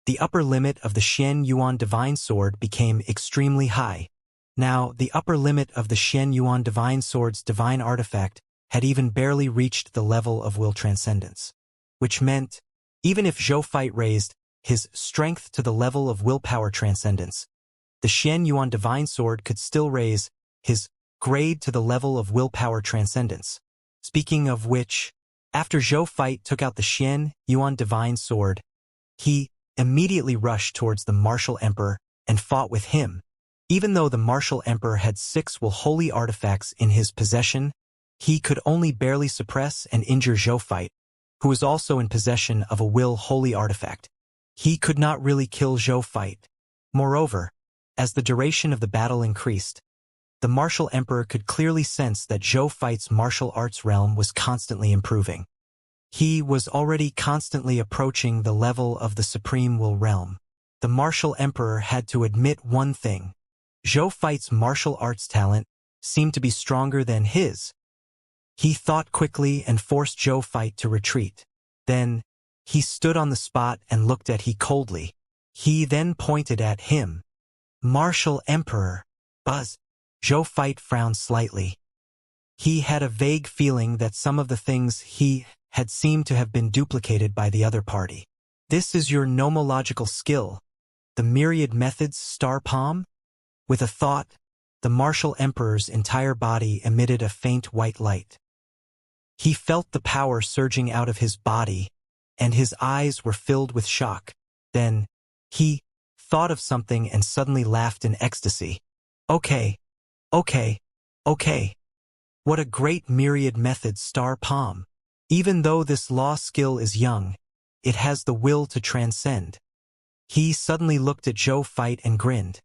the upper limit of the Xian Yuan Divine Sword became extremely high. Now, the upper limit of the Xian Yuan Divine Sword's divine artifact had even barely reached the level of will transcendence, which meant, even if Zhou Fight raised his strength to the level of willpower transcendence, the Xian Yuan Divine Sword could still raise his grade to the level of willpower transcendence. Speaking of which, after Zhou Fight took out the Xian Yuan Divine Sword, he immediately rushed towards the martial emperor and fought with him. Even though the martial emperor had 6 will holy artifacts in his possession, he could only barely suppress and injure Zhou Fight, who was also in possession of a will holy artifact. He could not really kill Zhou Fight. Moreover, as the duration of the battle increased, the martial emperor could clearly sense that Zhou Fight's martial arts realm was constantly improving. He was already constantly approaching the level of the supreme will realm. The martial emperor had to admit one thing. Zhou Fight's martial arts talent seemed to be stronger than his. He thought quickly and forced Zhou Fight to retreat. Then, he stood on the spot and looked at he coldly. He then pointed at him. Martial Emperor, Buzz. Zhou Fight frowned slightly. He had a vague feeling that some of the things he had seemed to have been duplicated by the other party. This is your nomological skill, the myriad methods star palm? With a thought, the martial emperor's entire body emitted a faint white light. He felt the power surging out of his body, and his eyes were filled with shock. Then, he thought of something and suddenly laughed in ecstasy. Okay. What a great myriad method star palm. Even though this law skill is young, it has the will to transcend. He suddenly looked at Zhou Fight and grinned.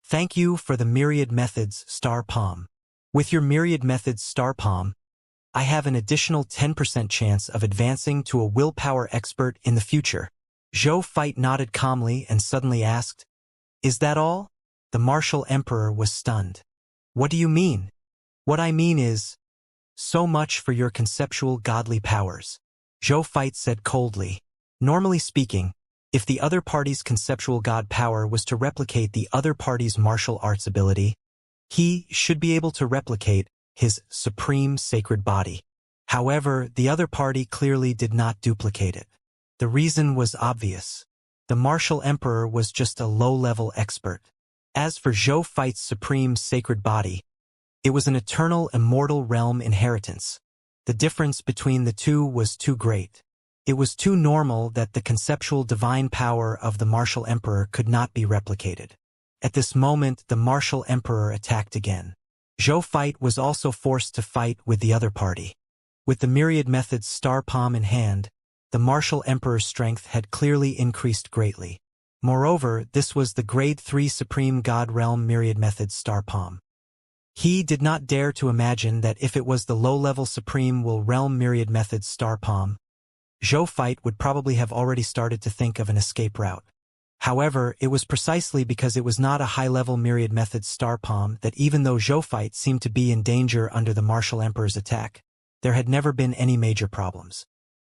Thank you for the myriad methods star palm. With your myriad methods star palm, I have an additional 10% chance of advancing to a willpower expert in the future. Zhou Fight nodded calmly and suddenly asked, Is that all? The Martial Emperor was stunned. What do you mean? What I mean is, so much for your conceptual godly powers. Zhou Feit said coldly. Normally speaking, if the other party's conceptual god power was to replicate the other party's martial arts ability, he should be able to replicate his supreme sacred body. However, the other party clearly did not duplicate it. The reason was obvious. The Martial Emperor was just a low-level expert. As for Zhou Feit's supreme sacred body, it was an eternal immortal realm inheritance. The difference between the two was too great. It was too normal that the conceptual divine power of the Martial Emperor could not be replicated. At this moment, the Martial Emperor attacked again. Zhou Feit was also forced to fight with the other party. With the Myriad Method's star palm in hand, the Martial Emperor's strength had clearly increased greatly. Moreover, this was the Grade 3 Supreme God Realm Myriad Method's star palm. He did not dare to imagine that if it was the low-level Supreme Will Realm Myriad Method's star palm, Zhou Feit would probably have already started to think of an escape route. However, it was precisely because it was not a high-level Myriad Method's star palm that even though Zhou Feit seemed to be in danger under the Martial Emperor's attack, there had never been any major problems.